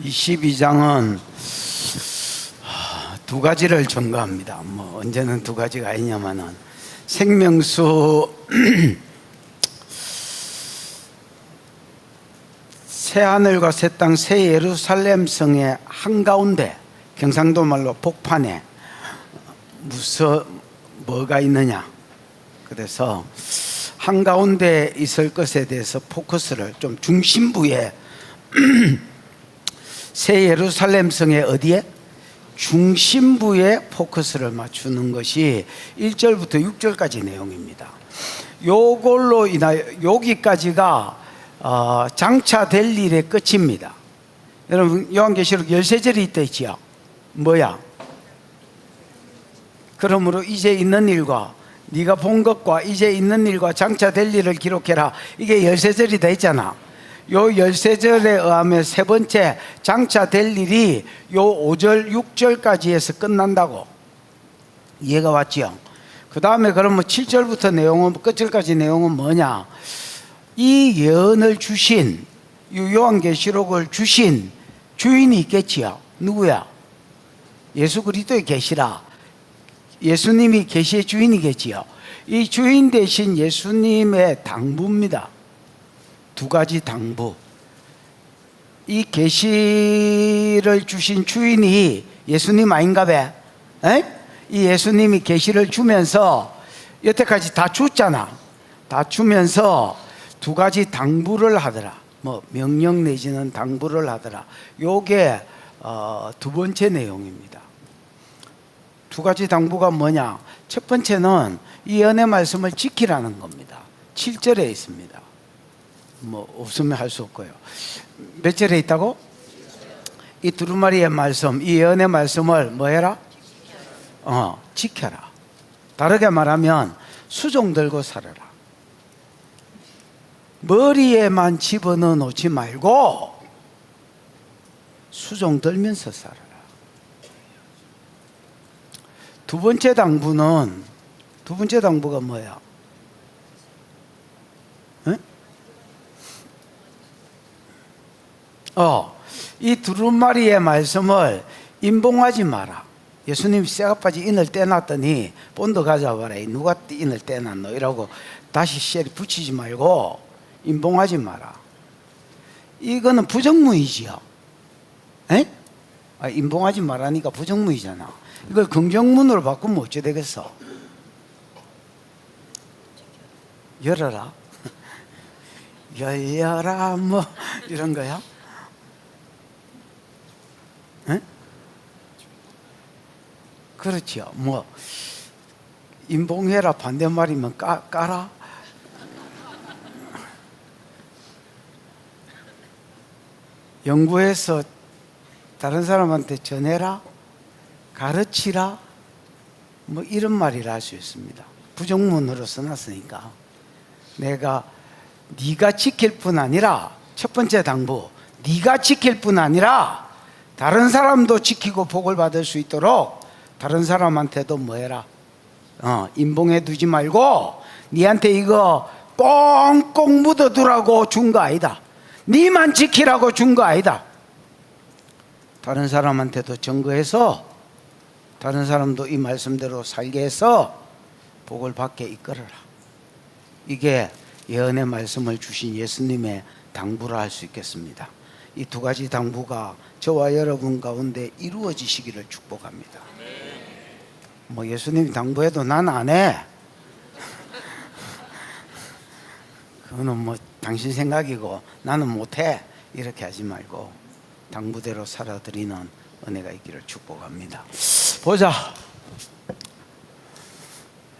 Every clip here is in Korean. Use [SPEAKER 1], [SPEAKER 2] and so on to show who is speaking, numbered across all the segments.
[SPEAKER 1] 22장은 두 가지를 증거합니다. 언제는 두 가지가 아니냐면은 생명수 새 하늘과 새 땅 새 예루살렘 성의 한가운데, 경상도 말로 복판에 뭐가 있느냐. 그래서 한가운데 있을 것에 대해서 포커스를 좀 중심부에 새 예루살렘 성의 어디에? 중심부에 포커스를 맞추는 것이 1절부터 6절까지 내용입니다. 요걸로 인하여 여기까지가 장차될 일의 끝입니다. 여러분 요한계시록 13절이 있다 있지요. 뭐야? 그러므로 이제 있는 일과 네가 본 것과 이제 있는 일과 장차될 일을 기록해라. 이게 13절이 다 있잖아. 요 13절에 의하면 세 번째 장차될 일이 요 5절 6절까지 해서 끝난다고. 이해가 왔지요? 그 다음에 그러면 7절부터 내용은 끝절까지 내용은 뭐냐? 이 예언을 주신, 요한계시록을 주신 주인이 있겠지요. 누구야? 예수 그리스도의 계시라. 예수님이 계시의 주인이겠지요. 이 주인 대신 예수님의 당부입니다. 두 가지 당부. 이 계시를 주신 주인이 예수님 아닌가 봐. 이 예수님이 계시를 주면서 여태까지 다 줬잖아. 다 주면서 두 가지 당부를 하더라. 명령 내지는 당부를 하더라. 요게 두 번째 내용입니다. 두 가지 당부가 뭐냐? 첫 번째는 이 은혜 말씀을 지키라는 겁니다. 7절에 있습니다. 없으면 할 수 없고요. 몇 절에 있다고? 이 두루마리의 말씀, 이 예언의 말씀을 뭐 해라? 지켜라. 다르게 말하면 수종 들고 살아라. 머리에만 집어넣어 놓지 말고 수종 들면서 살아라. 두 번째 당부가 뭐야? 이 두루마리의 말씀을 임봉하지 마라. 예수님이 쇠가빠지 인을 떼놨더니 본드 가져와라. 누가 인을 떼놨노? 이라고 다시 쇠를 붙이지 말고 임봉하지 마라. 이거는 부정무이지요. 임봉하지 말라니까 부정무이잖아. 이걸 긍정문으로 바꾸면 어찌 되겠어? 열어라. 열려라 이런 거야? 그렇죠. 임봉해라 반대말이면 까라. 연구해서 다른 사람한테 전해라, 가르치라, 이런 말이라 할 수 있습니다. 부정문으로 써놨으니까. 네가 지킬 뿐 아니라, 첫 번째 당부, 네가 지킬 뿐 아니라 다른 사람도 지키고 복을 받을 수 있도록 다른 사람한테도 뭐해라? 임봉해 두지 말고 네한테 이거 꽁꽁 묻어두라고 준 거 아니다. 네만 지키라고 준 거 아니다. 다른 사람한테도 증거해서 다른 사람도 이 말씀대로 살게 해서 복을 받게 이끌어라. 이게 예언의 말씀을 주신 예수님의 당부라 할 수 있겠습니다. 이 두 가지 당부가 저와 여러분 가운데 이루어지시기를 축복합니다. 예수님이 당부해도 난 안 해. 그거는 당신 생각이고 나는 못해. 이렇게 하지 말고 당부대로 살아드리는 은혜가 있기를 축복합니다. 보자.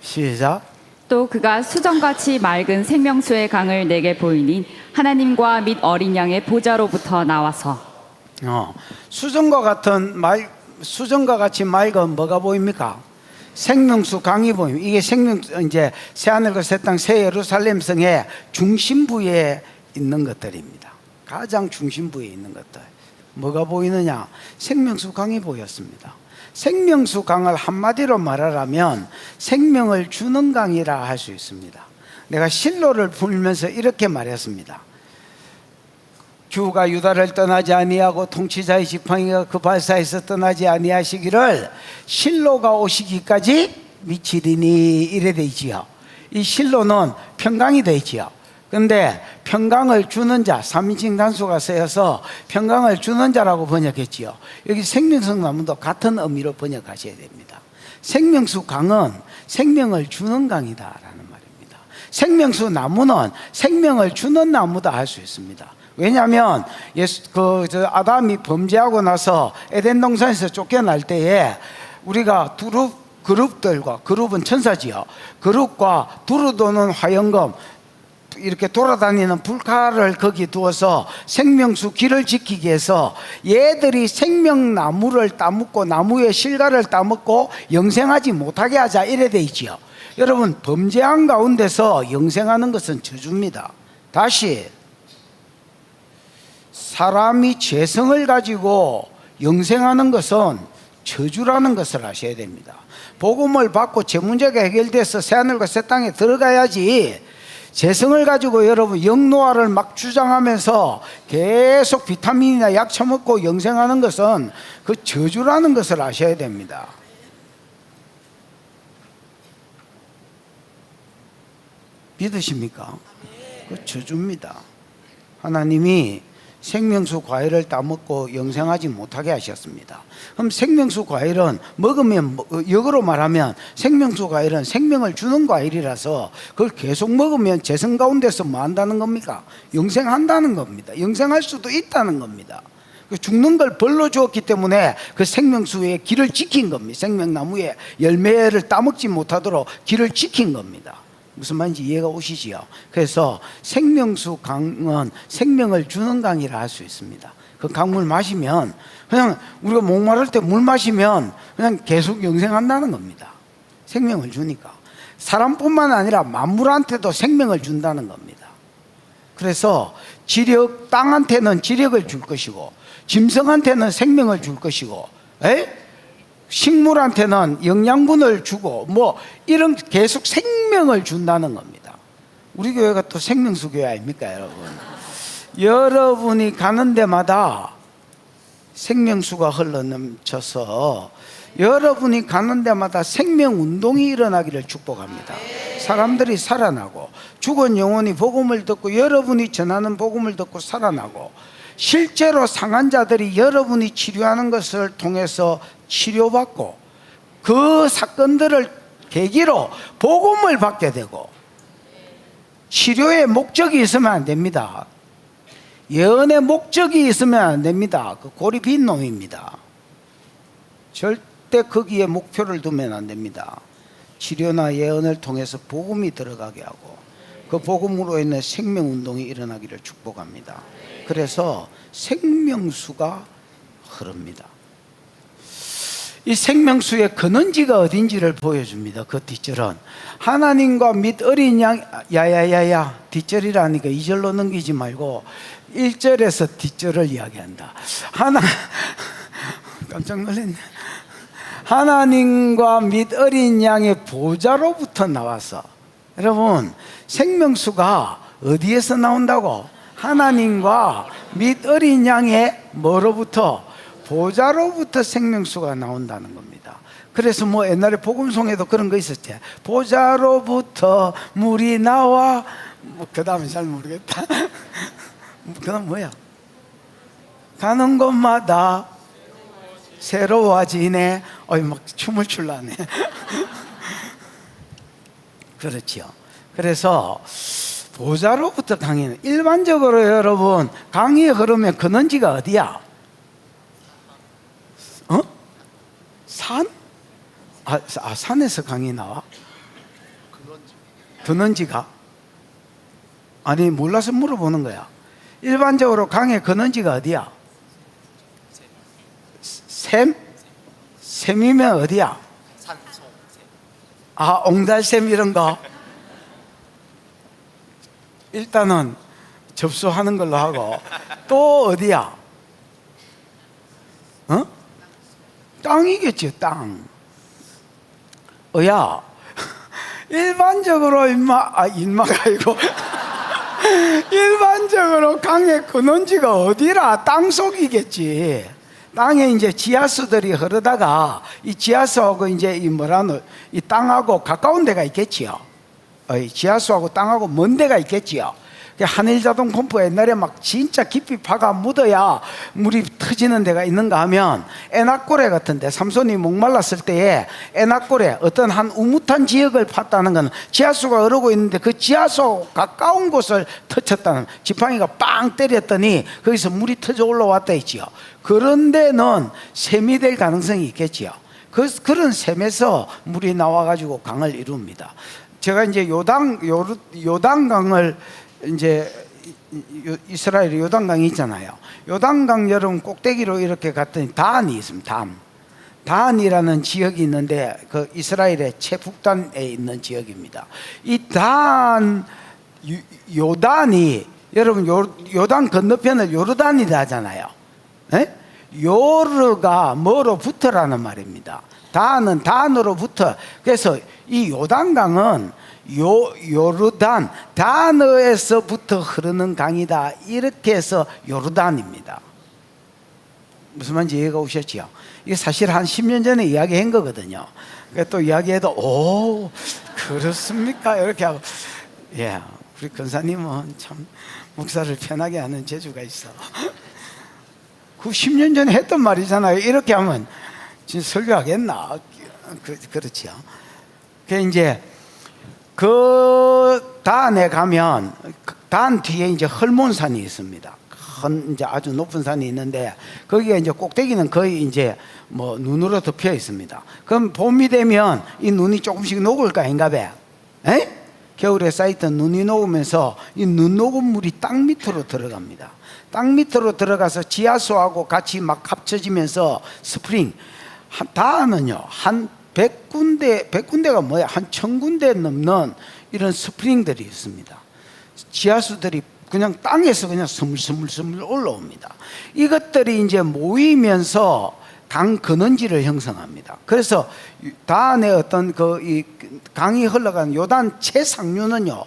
[SPEAKER 1] 시작.
[SPEAKER 2] 또 그가 수정같이 맑은 생명수의 강을 내게 보이니 하나님과 및 어린 양의 보좌로부터 나와서.
[SPEAKER 1] 수정과 같이 맑은 뭐가 보입니까? 생명수 강이 보입니다. 이게 이제 새 하늘과 새 땅 새 예루살렘 성의 중심부에 있는 것들입니다. 가장 중심부에 있는 것들. 뭐가 보이느냐? 생명수 강이 보였습니다. 생명수 강을 한마디로 말하라면 생명을 주는 강이라 할 수 있습니다. 내가 실로를 풀면서 이렇게 말했습니다. 주가 유다를 떠나지 아니하고 통치자의 지팡이가 그 발사에서 떠나지 아니하시기를 실로가 오시기까지 미치리니 이래 돼 있지요. 이 실로는 평강이 돼 있지요. 근데 평강을 주는 자, 3인칭 단수가 쓰여서 평강을 주는 자라고 번역했지요. 여기 생명수 나무도 같은 의미로 번역하셔야 됩니다. 생명수 강은 생명을 주는 강이다라는 말입니다. 생명수 나무는 생명을 주는 나무다 할 수 있습니다. 왜냐하면 아담이 범죄하고 나서 에덴 동산에서 쫓겨날 때에 우리가 그룹들과, 그룹은 천사지요. 그룹과 두루 도는 화영검, 이렇게 돌아다니는 불칼을 거기 두어서 생명수 길을 지키기 위해서 얘들이 생명나무를 따먹고 나무의 실과를 따먹고 영생하지 못하게 하자 이래 돼 있지요. 여러분, 범죄한 가운데서 영생하는 것은 저주입니다. 다시, 사람이 죄성을 가지고 영생하는 것은 저주라는 것을 아셔야 됩니다. 복음을 받고 죄 문제가 해결돼서 새하늘과 새 땅에 들어가야지, 재성을 가지고 여러분 영노화를 막 주장하면서 계속 비타민이나 약 처먹고 영생하는 것은 그 저주라는 것을 아셔야 됩니다. 믿으십니까? 그 저주입니다. 하나님이 생명수 과일을 따먹고 영생하지 못하게 하셨습니다. 그럼 생명수 과일은 먹으면, 역으로 말하면 생명수 과일은 생명을 주는 과일이라서 그걸 계속 먹으면 재성 가운데서 뭐 한다는 겁니까? 영생한다는 겁니다. 영생할 수도 있다는 겁니다. 죽는 걸 벌로 주었기 때문에 그 생명수의 길을 지킨 겁니다. 생명나무의 열매를 따먹지 못하도록 길을 지킨 겁니다. 무슨 말인지 이해가 오시지요? 그래서 생명수 강은 생명을 주는 강이라 할 수 있습니다. 그 강물 마시면 그냥 우리가 목마를 때 물 마시면 그냥 계속 영생한다는 겁니다. 생명을 주니까. 사람뿐만 아니라 만물한테도 생명을 준다는 겁니다. 그래서 땅한테는 지력을 줄 것이고, 짐승한테는 생명을 줄 것이고, 식물한테는 영양분을 주고, 이런 계속 생명을 준다는 겁니다. 우리 교회가 또 생명수 교회 아닙니까, 여러분? 여러분이 가는 데마다 생명수가 흘러넘쳐서 여러분이 가는 데마다 생명 운동이 일어나기를 축복합니다. 사람들이 살아나고, 죽은 영혼이 복음을 듣고, 여러분이 전하는 복음을 듣고 살아나고, 실제로 상한 자들이 여러분이 치료하는 것을 통해서 치료받고, 그 사건들을 계기로 복음을 받게 되고, 치료의 목적이 있으면 안 됩니다. 예언의 목적이 있으면 안 됩니다. 그 골이 빈 놈입니다. 절대 거기에 목표를 두면 안 됩니다. 치료나 예언을 통해서 복음이 들어가게 하고, 그 복음으로 인해 생명운동이 일어나기를 축복합니다. 그래서 생명수가 흐릅니다. 이 생명수의 근원지가 어딘지를 보여줍니다. 그 뒷절은 하나님과 및 어린 양, 야야야야, 뒷절이라니까 2절로 넘기지 말고 1절에서 뒷절을 이야기한다. 깜짝 놀랐네. 하나님과 및 어린 양의 보좌로부터 나와서, 여러분, 생명수가 어디에서 나온다고? 하나님과 및 어린 양의 뭐로부터? 보좌로부터 생명수가 나온다는 겁니다. 그래서 옛날에 복음송에도 그런 거 있었지. 보좌로부터 물이 나와, 그 다음에 잘 모르겠다. 그 다음 뭐야? 가는 곳마다 새로워지네. 막 춤을 출라네. 그렇지요. 그래서 보좌로부터 강이, 일반적으로 여러분 강이 흐르면 근원지가 어디야? 산? 산에서 강이 나와? 근원지가? 아니, 몰라서 물어보는 거야. 일반적으로 강의 근원지가 어디야? 샘? 샘이면 어디야? 옹달샘 이런 거. 일단은 접수하는 걸로 하고, 또 어디야? 땅이겠지, 땅. 일반적으로 인마가 아니고 일반적으로 강의 근원지가 어디라? 땅속이겠지. 땅에 이제 지하수들이 흐르다가 이 지하수하고 이제 이 뭐라노 이 땅하고 가까운 데가 있겠지요. 이 지하수하고 땅하고 먼 데가 있겠지요. 한일자동 펌프 옛날에 막 진짜 깊이 파가 묻어야 물이 터지는 데가 있는가 하면 에나꼬레 같은데 삼손이 목말랐을 때에 에나꼬레 어떤 한 우뭇한 지역을 팠다는 건 지하수가 흐르고 있는데 그 지하수하고 가까운 곳을 터쳤다는, 지팡이가 빵 때렸더니 거기서 물이 터져 올라왔다 했지요. 그런 데는 샘이 될 가능성이 있겠지요. 그런 샘에서 물이 나와가지고 강을 이룹니다. 제가 이제 요단강을 이제 이스라엘 요단강이 있잖아요. 요단강 여러분 꼭대기로 이렇게 갔더니 다한이 있습니다. 다한이라는 지역이 있는데 그 이스라엘의 최북단에 있는 지역입니다. 이 다한 요단이 여러분 요단 건너편을 요르단이라 하잖아요. 에? 요르가 뭐로부터라는 말입니다. 다한은 단으로부터. 그래서 이 요단강은 요르단 단어에서부터 흐르는 강이다, 이렇게 해서 요르단입니다. 무슨 말인지 이해가 오셨지요? 이게 사실 한 10년 전에 이야기한 거거든요. 또 이야기해도 오 그렇습니까? 이렇게 하고, 예, 우리 권사님은 참 목사를 편하게 하는 재주가 있어. 그 10년 전에 했던 말이잖아요. 이렇게 하면 진짜 설교하겠나? 그렇지요. 그 이제 그 단에 가면 단 뒤에 이제 헐몬산이 있습니다. 큰 이제 아주 높은 산이 있는데 거기가 이제 꼭대기는 거의 이제 뭐 눈으로 덮여 있습니다. 그럼 봄이 되면 이 눈이 조금씩 녹을 거 아닌가 봐. 에? 겨울에 쌓였던 눈이 녹으면서 이 눈 녹은 물이 땅 밑으로 들어갑니다. 땅 밑으로 들어가서 지하수하고 같이 막 합쳐지면서 스프링, 다는요 한 100군데가 뭐야, 한 1000군데 넘는 이런 스프링들이 있습니다. 지하수들이 그냥 땅에서 그냥 스물스물 올라옵니다. 이것들이 이제 모이면서 강 근원지를 형성합니다. 그래서 다한의 어떤 이 강이 흘러가는 요단 최상류는요,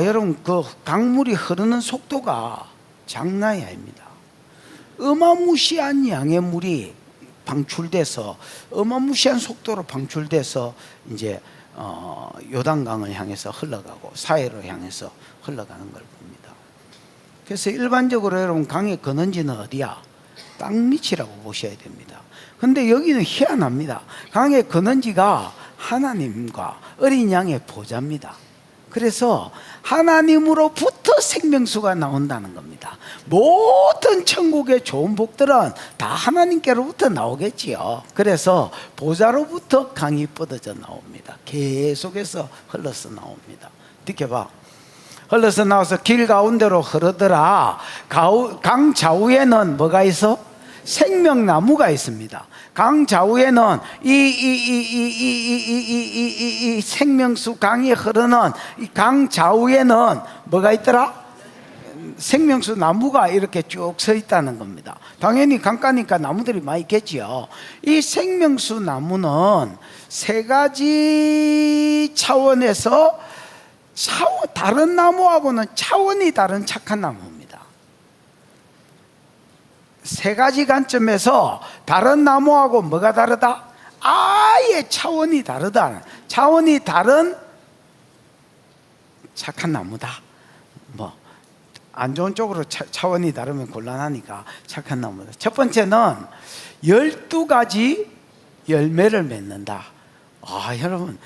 [SPEAKER 1] 여러분 그 강물이 흐르는 속도가 장난이 아닙니다. 어마무시한 양의 물이 방출돼서 어마무시한 속도로 방출돼서 이제 요단강을 향해서 흘러가고 사해로 향해서 흘러가는 걸 봅니다. 그래서 일반적으로 여러분 강의 근원지는 어디야? 땅 밑이라고 보셔야 됩니다. 근데 여기는 희한합니다. 강의 근원지가 하나님과 어린 양의 보좌입니다. 그래서 하나님으로부터 생명수가 나온다는 겁니다. 모든 천국의 좋은 복들은 다 하나님께로부터 나오겠지요. 그래서 보좌로부터 강이 뻗어져 나옵니다. 계속해서 흘러서 나옵니다. 느껴봐. 흘러서 나와서 길 가운데로 흐르더라. 강 좌우에는 뭐가 있어? 생명나무가 있습니다. 강 좌우에는 이 생명수 강이 흐르는 이 강 좌우에는 뭐가 있더라? 생명수 나무가 이렇게 쭉 서 있다는 겁니다. 당연히 강가니까 나무들이 많이 있겠지요. 이 생명수 나무는 세 가지 차원에서 다른 나무하고는 차원이 다른 착한 나무입니다. 세 가지 관점에서 다른 나무하고 뭐가 다르다? 아예 차원이 다르다. 차원이 다른 착한 나무다. 뭐 안 좋은 쪽으로 차원이 다르면 곤란하니까 착한 나무다. 첫 번째는 12가지 열매를 맺는다. 여러분,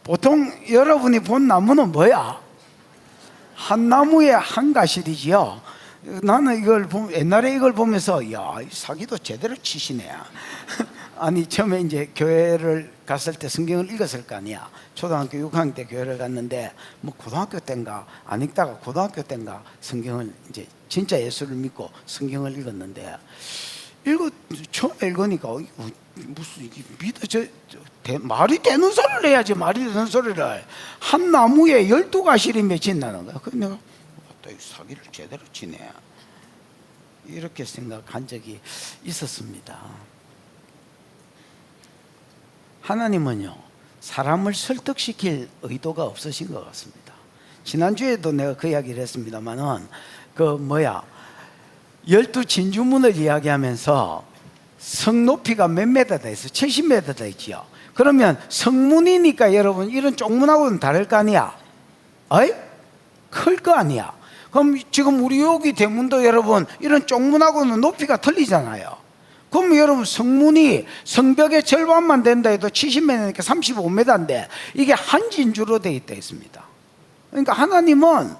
[SPEAKER 1] 보통 여러분이 본 나무는 뭐야? 한 나무에 한 가실이지요. 나는 이걸 옛날에 이걸 보면서 사기도 제대로 치시네. 아니 처음에 이제 교회를 갔을 때 성경을 읽었을 거 아니야. 초등학교 6학년 때 교회를 갔는데 뭐 고등학교 때인가 안 읽다가 고등학교 때인가 성경을 이제 진짜 예수를 믿고 성경을 읽었는데 처음에 읽으니까 무슨 이게 말이 되는 소리를 해야지. 말이 되는 소리를 한 나무에 12가실이 맺힌다는 거야. 그래서 내가 사기를 제대로 치네, 이렇게 생각한 적이 있었습니다. 하나님은요 사람을 설득시킬 의도가 없으신 것 같습니다. 지난주에도 내가 그 이야기를 했습니다만은 열두 진주문을 이야기하면서 성 높이가 몇 메터 돼 있어? 70m 돼 있지요. 그러면 성문이니까 여러분 이런 쪽문하고는 다를 거 아니야? 어이? 클 거 아니야? 그럼 지금 우리 여기 대문도 여러분 이런 쪽문하고는 높이가 틀리잖아요. 그럼 여러분 성문이 성벽의 절반만 된다 해도 70m니까 35m인데 이게 한 진주로 되어 있다 했습니다. 그러니까 하나님은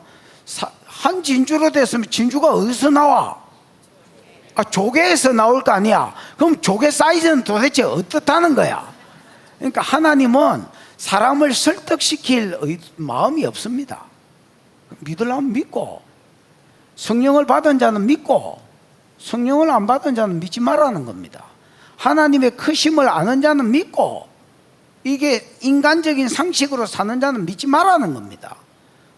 [SPEAKER 1] 한 진주로 됐으면 진주가 어디서 나와? 조개에서 나올 거 아니야. 그럼 조개 사이즈는 도대체 어떻다는 거야? 그러니까 하나님은 사람을 설득시킬 마음이 없습니다. 믿으려면 믿고, 성령을 받은 자는 믿고, 성령을 안 받은 자는 믿지 말라는 겁니다. 하나님의 크심을 아는 자는 믿고, 이게 인간적인 상식으로 사는 자는 믿지 말라는 겁니다.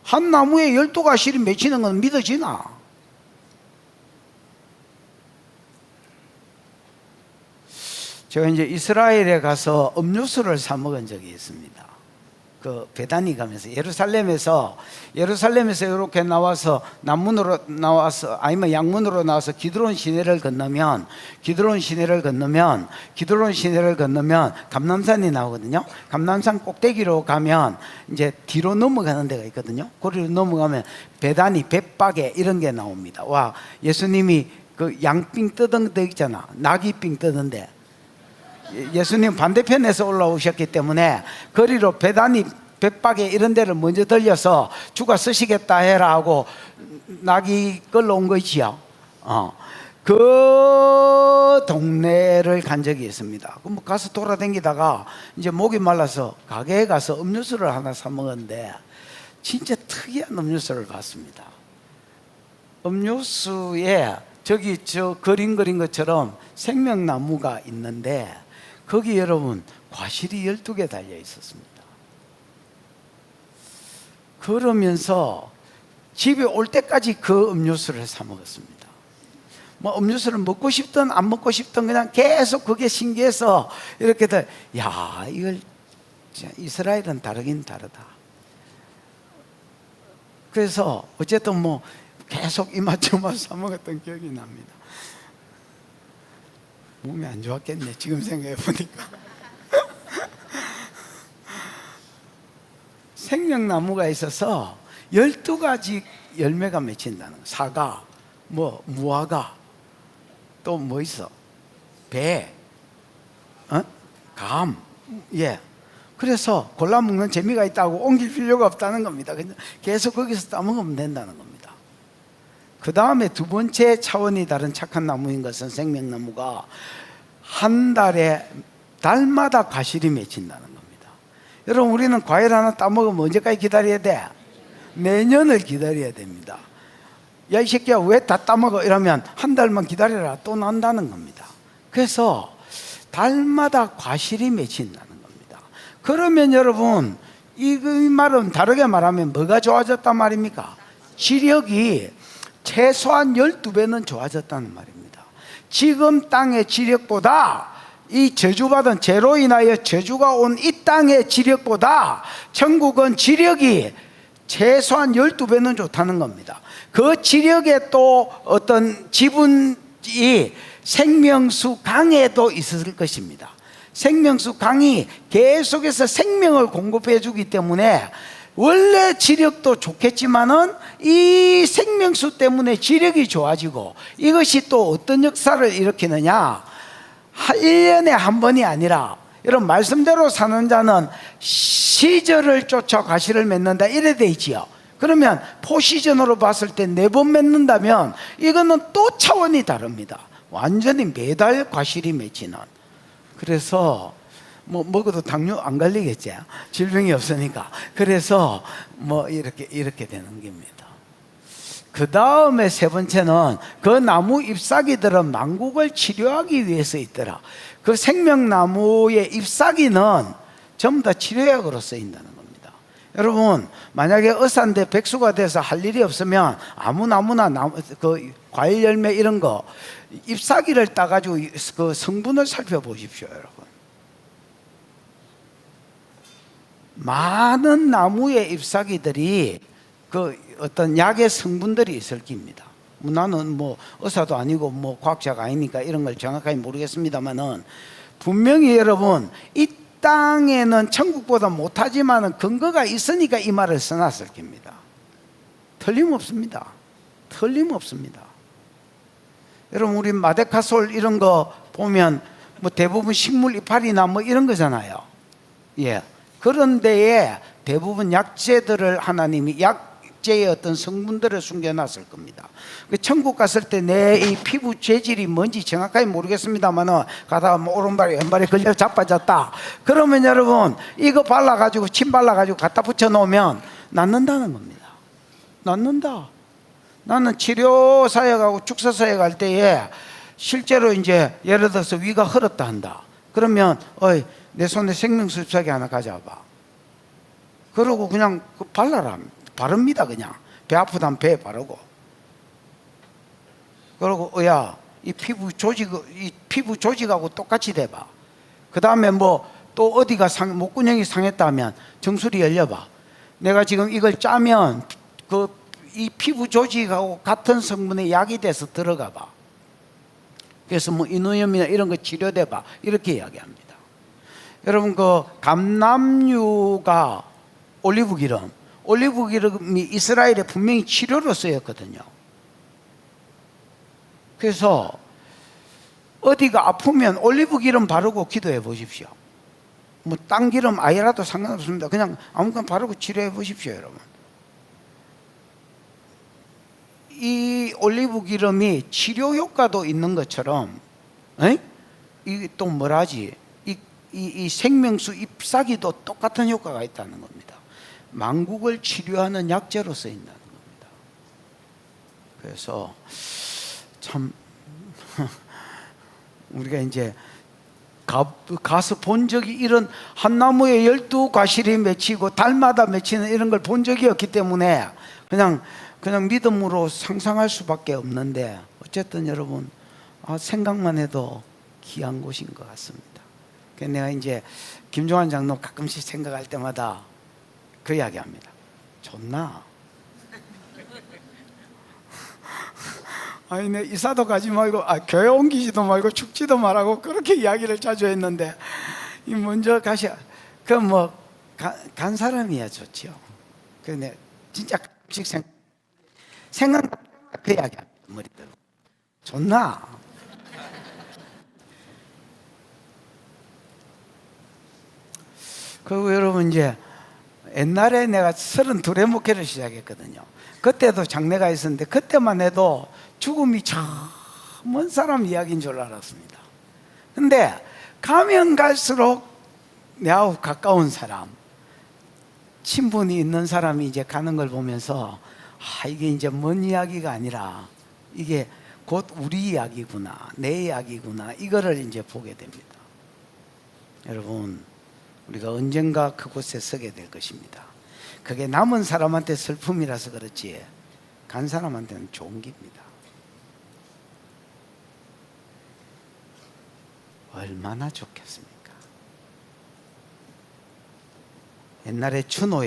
[SPEAKER 1] 한 나무에 12가시를 맺히는 건 믿어지나? 제가 이제 이스라엘에 가서 음료수를 사 먹은 적이 있습니다. 그 베다니 가면서 예루살렘에서 이렇게 나와서 남문으로 나와서 아니면 양문으로 나와서 기드론 시내를 건너면 감람산이 나오거든요. 감람산 꼭대기로 가면 이제 뒤로 넘어가는 데가 있거든요. 거기로 넘어가면 베다니 벳박에 이런 게 나옵니다. 와, 예수님이 그 양빙 뜨던 데 있잖아. 나귀빙 뜨던데. 예수님 반대편에서 올라오셨기 때문에 거리로 베다니 벳박에 이런 데를 먼저 들려서 주가 쓰시겠다 해라 하고 낙이 끌러온 거 있지요. 그 동네를 간 적이 있습니다. 그럼 가서 돌아다니다가 이제 목이 말라서 가게에 가서 음료수를 하나 사 먹었는데 진짜 특이한 음료수를 봤습니다. 음료수에 저 그림 그린 것처럼 생명나무가 있는데 거기 여러분 과실이 12개 달려 있었습니다. 그러면서 집에 올 때까지 그 음료수를 사 먹었습니다. 뭐 음료수를 먹고 싶든 안 먹고 싶든 그냥 계속 그게 신기해서 이렇게들 이걸 이스라엘은 다르긴 다르다. 그래서 어쨌든 뭐 계속 이맛저맛 사 먹었던 기억이 납니다. 몸이 안 좋았겠네 지금 생각해 보니까. 생명나무가 있어서 12가지 열매가 맺힌다는 거. 사과, 무화과, 또 뭐 있어? 배, 감. 그래서 골라 먹는 재미가 있다고 옮길 필요가 없다는 겁니다. 계속 거기서 따먹으면 된다는 겁니다. 그 다음에 두 번째 차원이 다른 착한 나무인 것은 생명나무가 한 달마다 과실이 맺힌다는 겁니다. 여러분 우리는 과일 하나 따먹으면 언제까지 기다려야 돼? 내년을 기다려야 됩니다. 야 이 새끼야 왜 다 따먹어? 이러면 한 달만 기다려라 또 난다는 겁니다. 그래서 달마다 과실이 맺힌다는 겁니다. 그러면 여러분 이 말은 다르게 말하면 뭐가 좋아졌단 말입니까? 지력이 최소한 12배는 좋아졌다는 말입니다. 지금 땅의 지력보다 이 저주받은 죄로 인하여 저주가 온 이 땅의 지력보다 천국은 지력이 최소한 12배는 좋다는 겁니다. 그 지력에 또 어떤 지분이 생명수 강에도 있을 것입니다. 생명수 강이 계속해서 생명을 공급해 주기 때문에 원래 지력도 좋겠지만은 이 생명수 때문에 지력이 좋아지고 이것이 또 어떤 역사를 일으키느냐, 1년에 한 번이 아니라 여러분 말씀대로 사는 자는 시절을 쫓아 과실을 맺는다 이래 돼 있지요. 그러면 포시즌으로 봤을 때 4번 맺는다면 이거는 또 차원이 다릅니다. 완전히 매달 과실이 맺히는. 그래서 먹어도 당뇨 안 걸리겠지, 질병이 없으니까. 그래서 이렇게 되는 겁니다. 그 다음에 세 번째는 그 나무 잎사귀들은 만국을 치료하기 위해서 있더라. 그 생명나무의 잎사귀는 전부 다 치료약으로 쓰인다는 겁니다. 여러분 만약에 의사인데 백수가 돼서 할 일이 없으면 아무나 그 과일 열매 이런 거 잎사귀를 따가지고 그 성분을 살펴보십시오. 여러분 많은 나무의 잎사귀들이 그 어떤 약의 성분들이 있을 겁니다. 나는 뭐 의사도 아니고 뭐 과학자가 아니니까 이런 걸 정확하게 모르겠습니다만은 분명히 여러분 이 땅에는 천국보다 못하지만은 근거가 있으니까 이 말을 써놨을 겁니다. 틀림없습니다. 틀림없습니다. 여러분 우리 마데카솔 이런 거 보면 뭐 대부분 식물 이파리나 뭐 이런 거잖아요. 예. 그런 데에 대부분 약재들을 하나님이 약재의 어떤 성분들을 숨겨놨을 겁니다. 천국 갔을 때 내 이 피부 재질이 뭔지 정확하게 모르겠습니다만은 가다가 뭐 오른발에 왼발에 걸려 자빠졌다. 그러면 여러분 이거 발라가지고 침 발라가지고 갖다 붙여 놓으면 낫는다는 겁니다. 낫는다. 나는 치료 사역하고 축사 사역할 때에 실제로 이제 예를 들어서 위가 흐렸다 한다. 그러면 어이 내 손에 생명수 잎사귀 하나 가져와봐. 그러고 그냥 발라라. 바릅니다. 그냥 배 아프다면 배에 바르고. 그러고 야 이 피부 조직하고 똑같이 돼봐. 그 다음에 뭐 또 어디가 목구멍이 상했다면 정수리 열려봐. 내가 지금 이걸 짜면 이 피부 조직하고 같은 성분의 약이 돼서 들어가 봐. 그래서 뭐 인후염이나 이런 거 치료돼 봐. 이렇게 이야기합니다. 여러분 그 감람유가 올리브기름이 이스라엘에 분명히 치료로 쓰였거든요. 그래서 어디가 아프면 올리브기름 바르고 기도해 보십시오. 뭐 딴 기름 아예라도 상관없습니다. 그냥 아무거나 바르고 치료해 보십시오, 여러분. 이 올리브 기름이 치료 효과도 있는 것처럼, 이 또 뭐라지? 이 생명수 잎사귀도 똑같은 효과가 있다는 겁니다. 만국을 치료하는 약재로 쓰인다는 겁니다. 그래서 참 우리가 이제 가서 본 적이 이런 한 나무에 12과실이 맺히고 달마다 맺히는 이런 걸 본 적이 없기 때문에 그냥 믿음으로 상상할 수밖에 없는데 어쨌든 여러분 생각만 해도 귀한 곳인 것 같습니다. 그래서 내가 이제 김종환 장로 가끔씩 생각할 때마다 그 이야기합니다. 좋나? 아니 내 이사도 가지 말고 교회 옮기지도 말고 죽지도 말라고 그렇게 이야기를 자주 했는데 이 먼저 가셔. 그 뭐 간 사람이야 좋지요. 근데 진짜 가끔씩 생각 그 이야기야 머리대로 좋나? 그리고 여러분 이제 옛날에 내가 32회 목회를 시작했거든요. 그때도 장례가 있었는데 그때만 해도 죽음이 참 먼 사람 이야기인 줄 알았습니다. 근데 가면 갈수록 내하고 가까운 사람, 친분이 있는 사람이 이제 가는 걸 보면서 이게 이제 먼 이야기가 아니라 이게 곧 우리 이야기구나, 내 이야기구나, 이거를 이제 보게 됩니다. 여러분, 우리가 언젠가 그곳에 서게 될 것입니다. 그게 남은 사람한테 슬픔이라서 그렇지 간 사람한테는 좋은 길입니다. 얼마나 좋겠습니까? 옛날에 추노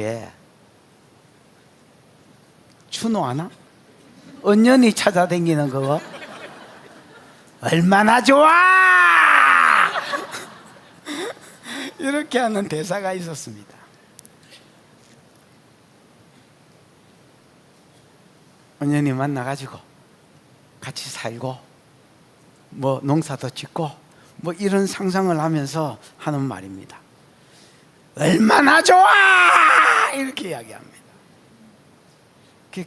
[SPEAKER 1] 아나? 언년이 찾아다니는 그거 얼마나 좋아! 이렇게 하는 대사가 있었습니다. 언년이 만나가지고 같이 살고 뭐 농사도 짓고 뭐 이런 상상을 하면서 하는 말입니다. 얼마나 좋아! 이렇게 이야기합니다.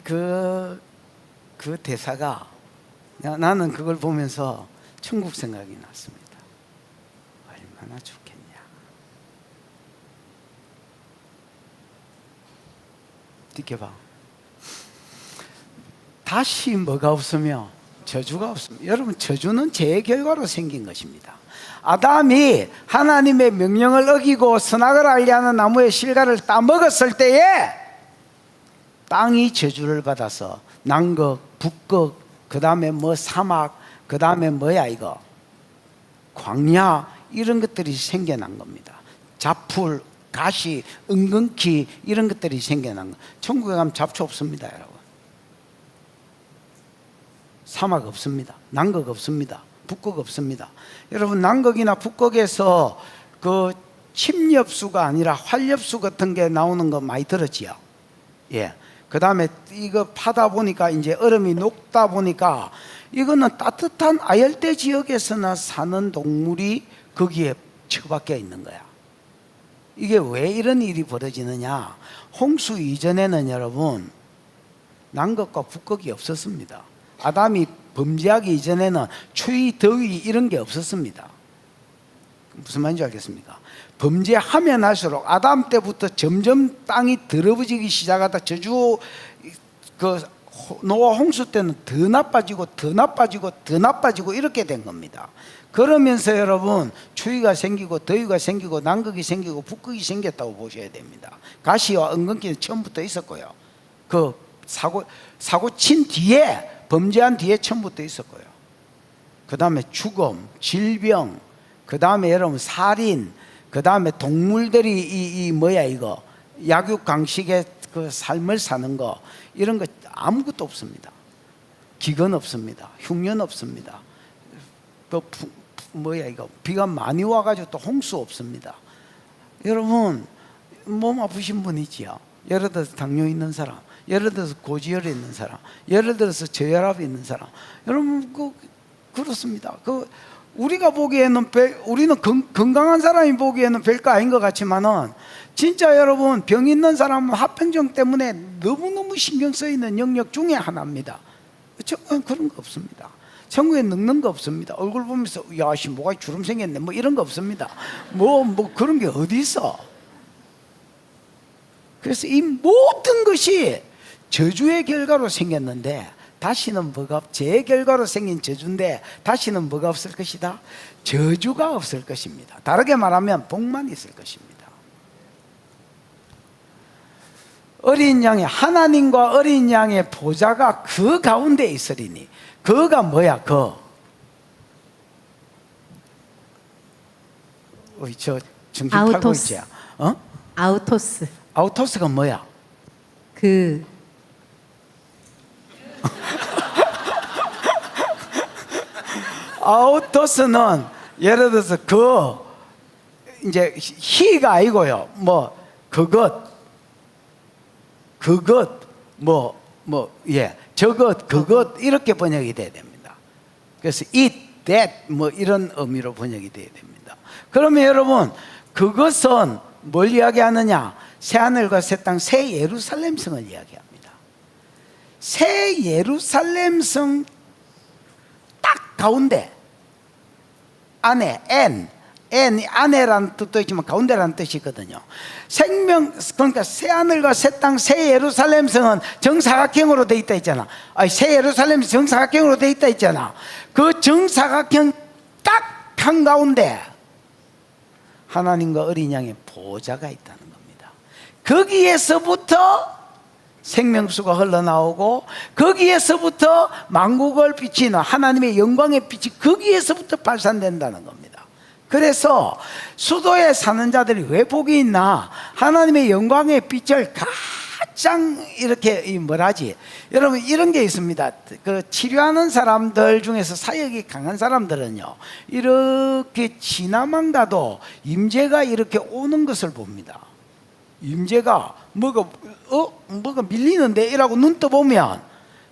[SPEAKER 1] 그 대사가 나는 그걸 보면서 천국 생각이 났습니다. 얼마나 좋겠냐. 느껴봐. 다시 뭐가 없으며 저주가 없습니다. 여러분 저주는 죄의 결과로 생긴 것입니다. 아담이 하나님의 명령을 어기고 선악을 알게 하는 나무의 실과를 따먹었을 때에 땅이 저주를 받아서 남극, 북극, 그 다음에 뭐 사막, 그 다음에 뭐야 이거 광야 이런 것들이 생겨난 겁니다. 자풀 가시, 은근키 이런 것들이 생겨난 거. 천국에 가면 잡초 없습니다, 여러분. 사막 없습니다. 남극 없습니다. 북극 없습니다. 여러분, 남극이나 북극에서 그 침엽수가 아니라 활엽수 같은 게 나오는 거 많이 들었지요. 예. 그 다음에 이거 파다 보니까 이제 얼음이 녹다 보니까 이거는 따뜻한 아열대 지역에서나 사는 동물이 거기에 처박혀 있는 거야. 이게 왜 이런 일이 벌어지느냐? 홍수 이전에는 여러분, 남극과 북극이 없었습니다. 아담이 범죄하기 이전에는 추위, 더위 이런 게 없었습니다. 무슨 말인지 알겠습니까? 범죄하면 할수록 아담 때부터 점점 땅이 더러워지기 시작하다 저주 그 노아 홍수 때는 더 나빠지고 더 나빠지고 더 나빠지고 이렇게 된 겁니다. 그러면서 여러분, 추위가 생기고 더위가 생기고 남극이 생기고 북극이 생겼다고 보셔야 됩니다. 가시와 은근기는 처음부터 있었고요. 그 사고 친 뒤에, 범죄한 뒤에 처음부터 있었고요. 그 다음에 죽음, 질병, 그 다음에 여러분 살인, 그 다음에 동물들이 이거 약육강식의 그 삶을 사는 거, 이런 거 아무것도 없습니다. 기근 없습니다. 흉년 없습니다. 또 이거 비가 많이 와가지고 또 홍수 없습니다. 여러분, 몸 아프신 분 있지요? 예를 들어서 당뇨 있는 사람, 예를 들어서 고지혈이 있는 사람, 예를 들어서 저혈압이 있는 사람, 여러분 그렇습니다. 우리가 보기에는 우리는 건강한 사람이 보기에는 별거 아닌 것 같지만은 진짜 여러분, 병 있는 사람은 합병증 때문에 너무너무 신경 쓰이는 영역 중에 하나입니다. 천국엔 그런 거 없습니다. 천국에 늙는 거 없습니다. 얼굴 보면서 야씨 뭐가 주름 생겼네 뭐 이런 거 없습니다. 뭐 그런 게 어디 있어? 그래서 이 모든 것이 저주의 결과로 생겼는데 다시는 제 결과로 생긴 저주인데 다시는 뭐가 없을 것이다? 저주가 없을 것입니다. 다르게 말하면 복만 있을 것입니다. 어린 양의, 하나님과 어린 양의 보좌가 그 가운데 있으리니, 그가 뭐야? 저 정신 팔고
[SPEAKER 3] 아우토스.
[SPEAKER 1] 있지?
[SPEAKER 3] 아우토스.
[SPEAKER 1] 아우토스가 뭐야? 아우토스는 예를 들어서 이제 히가 아니고요. 저것 그것 이렇게 번역이 돼야 됩니다. 그래서 it, that 이런 의미로 번역이 돼야 됩니다. 그러면 여러분, 그것은 뭘 이야기하느냐? 새 하늘과 새 땅, 새 예루살렘 성을 이야기합니다. 새 예루살렘 성 딱 가운데 안에 안에라는 뜻도 있지만 가운데라는 뜻이 있거든요. 그러니까 새 하늘과 새 땅, 새 예루살렘 성은 정사각형으로 돼 있다 있잖아. 새 예루살렘 정사각형으로 돼 있다 있잖아. 그 정사각형 딱 한가운데 하나님과 어린 양의 보좌가 있다는 겁니다. 거기에서부터 생명수가 흘러나오고, 거기에서부터 만국을 비치는 하나님의 영광의 빛이 거기에서부터 발산된다는 겁니다. 그래서 수도에 사는 자들이 왜 복이 있나? 하나님의 영광의 빛을 가장 이렇게 여러분, 이런 게 있습니다. 치료하는 사람들 중에서 사역이 강한 사람들은요, 이렇게 지나만 가도 임재가 이렇게 오는 것을 봅니다. 임재가 뭐가 밀리는데 이라고 눈 떠보면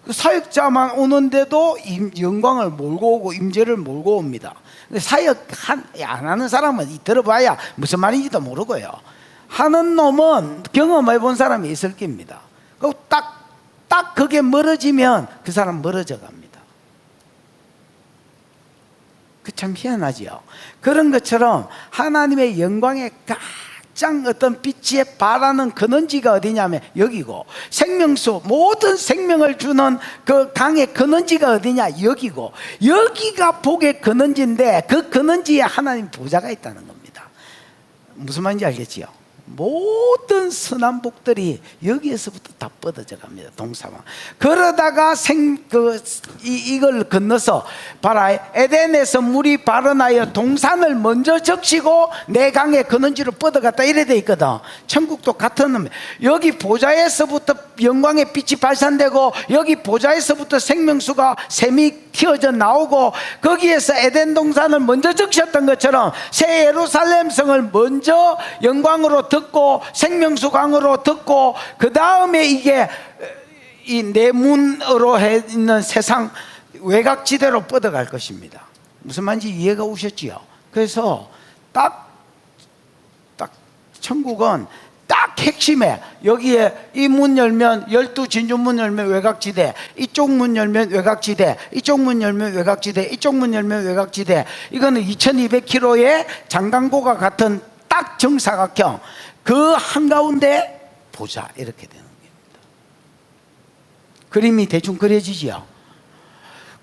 [SPEAKER 1] 그 사역자만 오는데도 영광을 몰고 오고 임재를 몰고 옵니다. 사역 안 하는 사람은 들어봐야 무슨 말인지도 모르고요. 하는 놈은 경험해 본 사람이 있을 겁니다. 딱 그게 멀어지면 그 사람 멀어져 갑니다. 그 참 희한하지요. 그런 것처럼 하나님의 영광의 가장 어떤 빛에 발하는 근원지가 어디냐면 여기고, 생명수 모든 생명을 주는 그 강의 근원지가 어디냐? 여기고, 여기가 복의 근원지인데 그 근원지에 하나님 보좌가 있다는 겁니다. 무슨 말인지 알겠지요? 모든 선한 복들이 여기에서부터 다 뻗어져 갑니다. 동사만. 그러다가 이걸 건너서 봐라, 에덴에서 물이 발원하여 동산을 먼저 적시고 내 강에 그는지로 뻗어갔다 이래 돼 있거든. 천국도 같은 놈. 여기 보좌에서부터 영광의 빛이 발산되고 여기 보좌에서부터 생명수가 샘이 튀어져 나오고 거기에서 에덴 동산을 먼저 적셨던 것처럼 새 예루살렘 성을 먼저 영광으로 듣고 생명수 강으로 듣고 그 다음에 이게 이 내문으로 해 있는 세상 외곽지대로 뻗어갈 것입니다. 무슨 말인지 이해가 오셨지요? 그래서 딱 천국은 딱 핵심에 여기에 이 문 열면 12진주문 열면 외곽지대, 이쪽 문 열면 외곽지대, 이쪽 문 열면 외곽지대, 이쪽 문 열면 외곽지대. 이거는 2200km의 장강고가 같은 딱 정사각형 그 한가운데 보자 이렇게 되는 겁니다. 그림이 대충 그려지지요.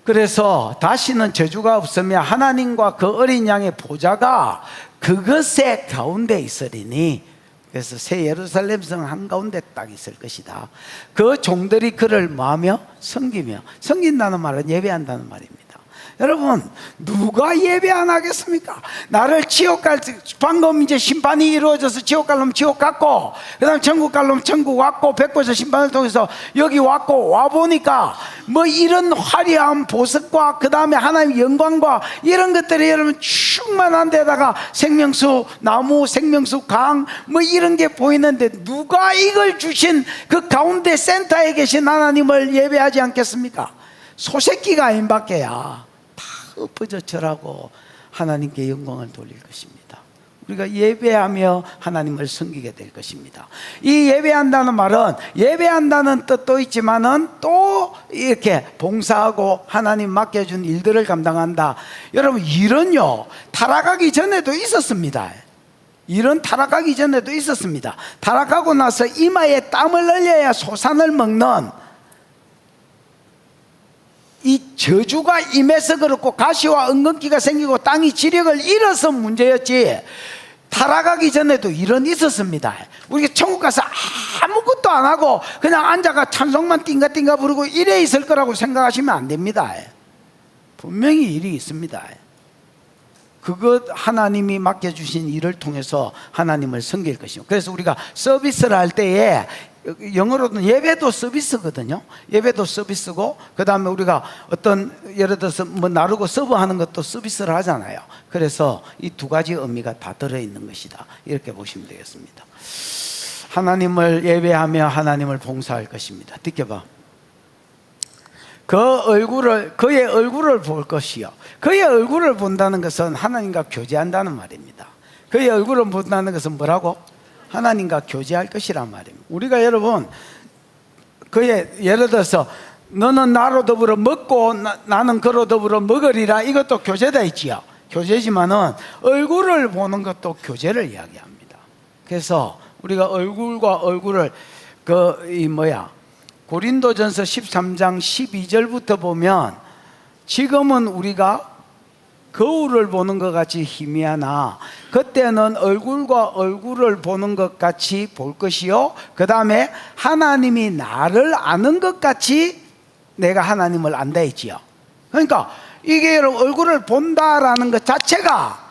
[SPEAKER 1] 그래서 다시는 저주가 없으며 하나님과 그 어린 양의 보좌가 그것의 가운데 있으리니, 그래서 새 예루살렘 성 한가운데 딱 있을 것이다. 그 종들이 그를 뭐하며? 섬기며. 섬긴다는 말은 예배한다는 말입니다. 여러분, 누가 예배 안 하겠습니까? 나를 지옥 갈, 방금 이제 심판이 이루어져서 지옥 갈려면 지옥 갔고, 그 다음 천국 갈려면 천국 왔고, 백보에서 심판을 통해서 여기 왔고, 와보니까 뭐 이런 화려한 보석과 그 다음에 하나님의 영광과 이런 것들이 여러분 충만한 데다가 생명수 나무, 생명수 강 뭐 이런 게 보이는데 누가 이걸 주신 그 가운데 센터에 계신 하나님을 예배하지 않겠습니까? 소새끼가 임밖에야 다 엎어져 절하고 하나님께 영광을 돌릴 것입니다. 우리가 예배하며 하나님을 섬기게 될 것입니다. 이 예배한다는 말은 예배한다는 뜻도 있지만은 또 이렇게 봉사하고 하나님 맡겨준 일들을 감당한다. 여러분, 일은요 타락하기 전에도 있었습니다. 일은 타락하기 전에도 있었습니다. 타락하고 나서 이마에 땀을 흘려야 소산을 먹는 이 저주가 임해서 그렇고 가시와 은근기가 생기고 땅이 지력을 잃어서 문제였지, 타락하기 전에도 일은 있었습니다. 우리가 천국 가서 아무것도 안 하고 그냥 앉아가 찬송만 띵가띵가 부르고 이래 있을 거라고 생각하시면 안 됩니다. 분명히 일이 있습니다. 그것 하나님이 맡겨주신 일을 통해서 하나님을 섬길 것입니다. 그래서 우리가 서비스를 할 때에, 영어로는 예배도 서비스거든요. 예배도 서비스고, 그 다음에 우리가 어떤 예를 들어서 뭐 나르고 서브하는 것도 서비스를 하잖아요. 그래서 이 두 가지 의미가 다 들어있는 것이다, 이렇게 보시면 되겠습니다. 하나님을 예배하며 하나님을 봉사할 것입니다. 느껴봐. 그의 얼굴을 볼 것이요. 그의 얼굴을 본다는 것은 하나님과 교제한다는 말입니다. 그의 얼굴을 본다는 것은 뭐라고? 하나님과 교제할 것이란 말입니다. 우리가 여러분, 그의 예를 들어서 너는 나로 더불어 먹고 나는 그로 더불어 먹으리라, 이것도 교제다 있지요. 교제지만은 얼굴을 보는 것도 교제를 이야기합니다. 그래서 우리가 얼굴과 얼굴을 고린도전서 13장 12절부터 보면, 지금은 우리가 거울을 보는 것 같이 희미하나 그때는 얼굴과 얼굴을 보는 것 같이 볼 것이요, 그 다음에 하나님이 나를 아는 것 같이 내가 하나님을 안다 했지요. 그러니까 이게 얼굴을 본다라는 것 자체가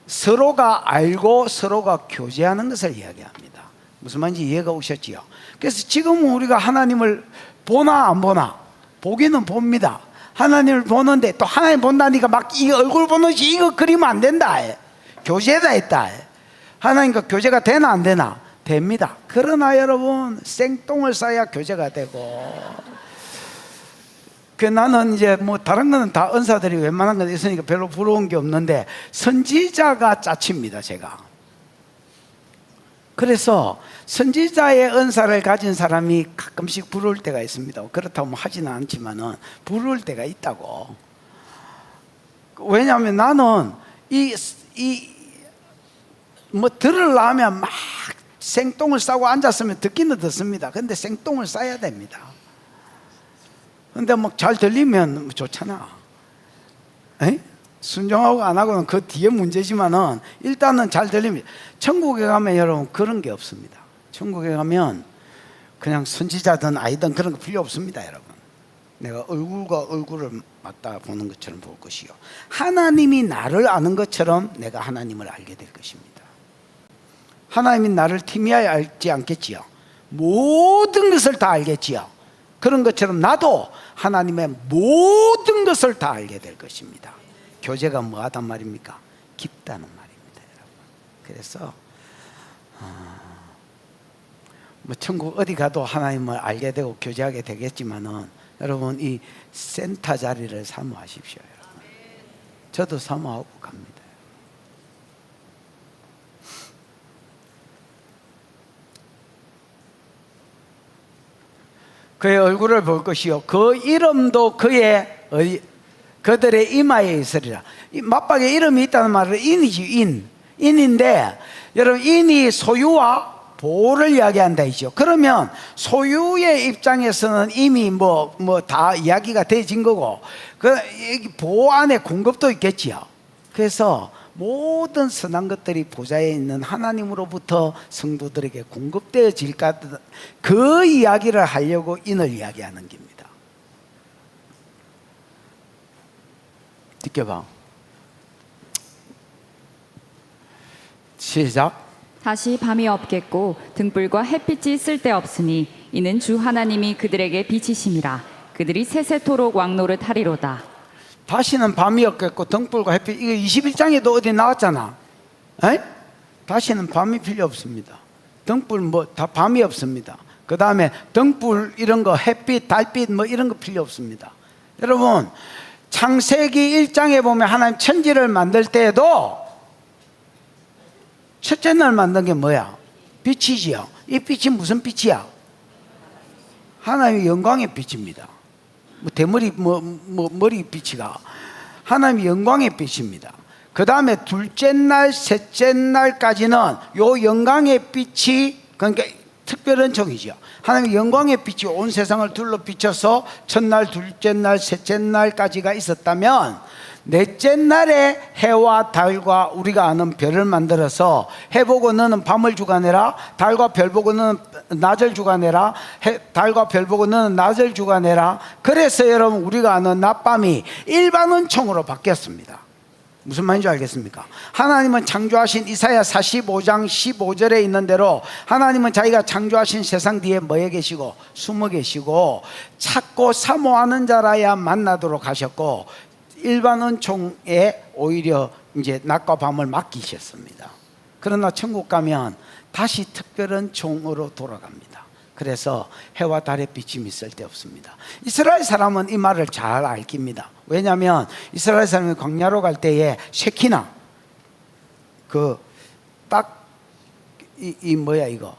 [SPEAKER 1] 서로가 알고 서로가 교제하는 것을 이야기합니다. 무슨 말인지 이해가 오셨지요? 그래서 지금은 우리가 하나님을 보나 안 보나? 보기는 봅니다. 하나님을 보는데 또 하나님 본다니까 막 이 얼굴 보는 시 이거 그리면 안 된다. 교제다 했다. 하나님과 교제가 되나 안 되나? 됩니다. 그러나 여러분, 생똥을 싸야 교제가 되고, 나는 이제 뭐 다른 거는 다 은사들이 웬만한 건 있으니까 별로 부러운 게 없는데, 선지자가 짜칩니다, 제가. 그래서 선지자의 은사를 가진 사람이 가끔씩 부러울 때가 있습니다. 그렇다고 뭐 하지는 않지만은 부러울 때가 있다고. 왜냐하면 나는 뭐 들으려면 막 생똥을 싸고 앉았으면 듣기는 듣습니다. 근데 생똥을 싸야 됩니다. 근데 뭐 잘 들리면 좋잖아. 에? 순종하고 안 하고는 그 뒤에 문제지만은 일단은 잘 들립니다. 천국에 가면 여러분 그런 게 없습니다. 천국에 가면 그냥 선지자든 아이든 그런 거 필요 없습니다, 여러분. 내가 얼굴과 얼굴을 맞다 보는 것처럼 볼 것이요, 하나님이 나를 아는 것처럼 내가 하나님을 알게 될 것입니다. 하나님이 나를 티미하여 알지 않겠지요. 모든 것을 다 알겠지요. 그런 것처럼 나도 하나님의 모든 것을 다 알게 될 것입니다. 교제가 뭐하단 말입니까? 깊다는 말입니다, 여러분. 그래서 뭐 천국 어디 가도 하나님을 알게 되고 교제하게 되겠지만은 여러분 이 센터 자리를 사모하십시오, 여러분. 저도 사모하고 갑니다. 그의 얼굴을 볼 것이요, 그 이름도 그들의 이마에 있으리라. 이 맞박에 이름이 있다는 말은 인이지, 인인데 여러분 인이 소유와 보호를 이야기한다 이죠. 그러면 소유의 입장에서는 이미 뭐 다 이야기가 되어진 거고, 그 보호 안에 공급도 있겠지요. 그래서 모든 선한 것들이 보좌에 있는 하나님으로부터 성도들에게 공급되어질까, 그 이야기를 하려고 인을 이야기하는 겁니다. 느껴봐. 시작.
[SPEAKER 2] 다시 밤이 없겠고 등불과 햇빛이 쓸데없으니 이는 주 하나님이 그들에게 빛이심이라. 그들이 세세토록 왕노릇 하리로다.
[SPEAKER 1] 다시는 밤이 없겠고 등불과 햇빛, 이거 21장에도 어디 나왔잖아. 에? 다시는 밤이 필요 없습니다. 등불 뭐 다 밤이 없습니다. 그 다음에 등불 이런 거, 햇빛, 달빛 뭐 이런 거 필요 없습니다. 여러분 창세기 1장에 보면 하나님 천지를 만들 때에도 첫째 날 만든 게 뭐야? 빛이지요. 이 빛이 무슨 빛이야? 하나님의 영광의 빛입니다. 뭐 대머리 머리 빛이가 하나님의 영광의 빛입니다. 그 다음에 둘째 날, 셋째 날까지는 요 영광의 빛이, 그러니까 특별한 종이죠. 하나님의 영광의 빛이 온 세상을 둘러 비춰서 첫날, 둘째 날, 셋째 날까지가 있었다면, 넷째 날에 해와 달과 우리가 아는 별을 만들어서 해 보고 너는 밤을 주관해라, 달과 별 보고 너는 낮을 주관해라, 달과 별 보고 너는 낮을 주관해라. 그래서 여러분 우리가 아는 낮밤이 일반은총으로 바뀌었습니다. 무슨 말인지 알겠습니까? 하나님은 창조하신 이사야 45장 15절에 있는 대로 하나님은 자기가 창조하신 세상 뒤에 뭐에 계시고 숨어 계시고 찾고 사모하는 자라야 만나도록 하셨고, 일반 은총에 오히려 이제 낮과 밤을 맡기셨습니다. 그러나 천국 가면 다시 특별한 총으로 돌아갑니다. 그래서 해와 달의 비침이 쓸데없습니다. 이스라엘 사람은 이 말을 잘 알깁니다. 왜냐하면 이스라엘 사람이 광야로 갈 때에 쉐키나 그 딱 이 뭐야 이거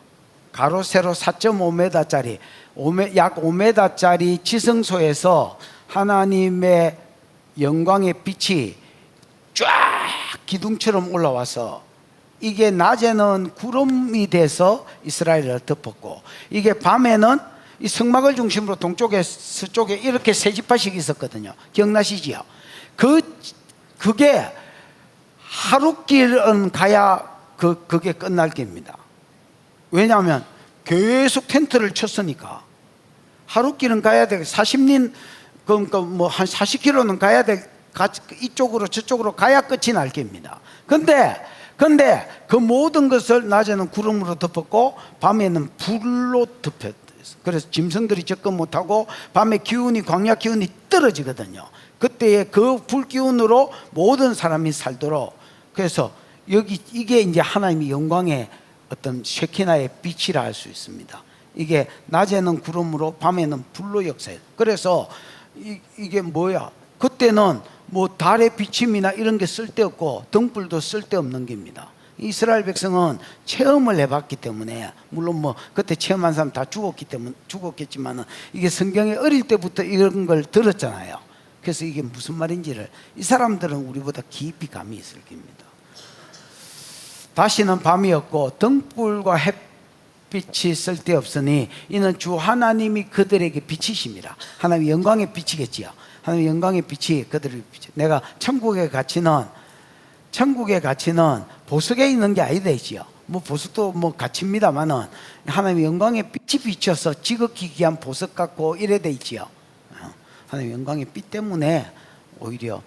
[SPEAKER 1] 가로 세로 4.5m짜리 약 5m짜리 지성소에서 하나님의 영광의 빛이 쫙 기둥처럼 올라와서, 이게 낮에는 구름이 돼서 이스라엘을 덮었고, 이게 밤에는 이 성막을 중심으로 동쪽에 서쪽에 이렇게 세 지파씩 있었거든요. 기억나시지요? 그게 하루길은 가야 그게 끝날 겁니다. 왜냐하면 계속 텐트를 쳤으니까 하루길은 가야 돼. 40린 그러니까 뭐 한 40km는 가야 돼. 이쪽으로 저쪽으로 가야 끝이 날 겁니다. 근데 그 모든 것을 낮에는 구름으로 덮었고 밤에는 불로 덮였어요. 그래서 짐승들이 접근 못하고 밤에 기운이, 광야 기운이 떨어지거든요. 그때의 그 불 기운으로 모든 사람이 살도록. 그래서 이게 이제 하나님의 영광의 어떤 쉐키나의 빛이라 할 수 있습니다. 이게 낮에는 구름으로 밤에는 불로 역사해요. 그래서 이게 뭐야? 그때는 뭐 달의 비침이나 이런 게 쓸데없고 등불도 쓸데없는 겁니다. 이스라엘 백성은 체험을 해봤기 때문에, 물론 뭐 그때 체험한 사람 다 죽었겠지만은 이게 성경에 어릴 때부터 이런 걸 들었잖아요. 그래서 이게 무슨 말인지를 이 사람들은 우리보다 깊이 감이 있을 겁니다. 다시는 밤이 없고 등불과 햇빛이 쓸데없으니 이는 주 하나님이 그들에게 빛이십니다. 하나님의 영광의 빛이겠지요. 하나님 영광의 빛이 그들을 비춰. 내가 천국에 갇히는 보석에 있는 게 아니되지요. 뭐 보석도 뭐 갇힙니다만은 하나님 영광의 빛이 비춰서 지극히 귀한 보석 같고 이래 돼 있지요. 하나님 영광의 빛 때문에 오히려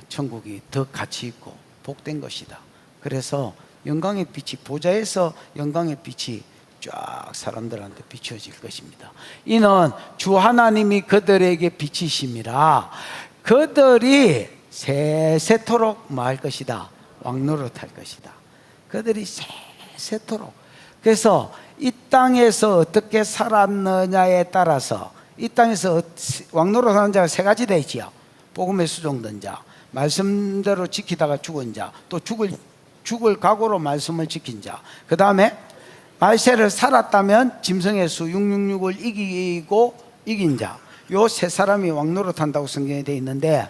[SPEAKER 1] 천국이 더 가치 있고 복된 것이다. 그래서 영광의 빛이 보좌에서 영광의 빛이 쫙 사람들한테 비춰질 것입니다. 이는 주 하나님이 그들에게 빛이심이라 그들이 세세토록 뭐 할 것이다? 왕노릇할 것이다. 그들이 세세토록. 그래서 이 땅에서 어떻게 살았느냐에 따라서 이 땅에서 왕노릇하는 자가 세 가지 되지요. 복음에 수종된 자, 말씀대로 지키다가 죽은 자, 또 죽을 각오로 말씀을 지킨 자. 그 다음에 말세를 살았다면 짐승의 수 666을 이기고 이긴 자. 요 세 사람이 왕노릇한다고 성경에 되어 있는데,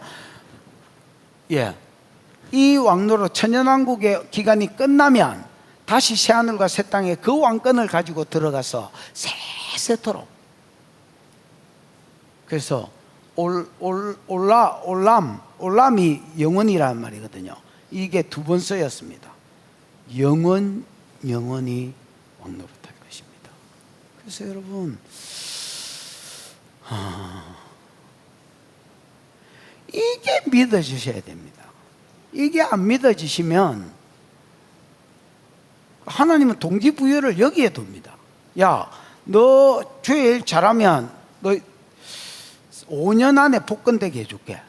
[SPEAKER 1] 이 왕노릇 천년왕국의 기간이 끝나면 다시 새하늘과 새 땅에 그 왕권을 가지고 들어가서 세세토록. 그래서 올람이 영원이라는 말이거든요. 이게 두 번 쓰였습니다. 영원히 왕노릇할 것입니다. 그래서 여러분, 이게 믿어지셔야 됩니다. 이게 안 믿어지시면 하나님은 동기부여를 여기에 둡니다. 야, 너 주일 잘하면 너 5년 안에 복권되게 해줄게.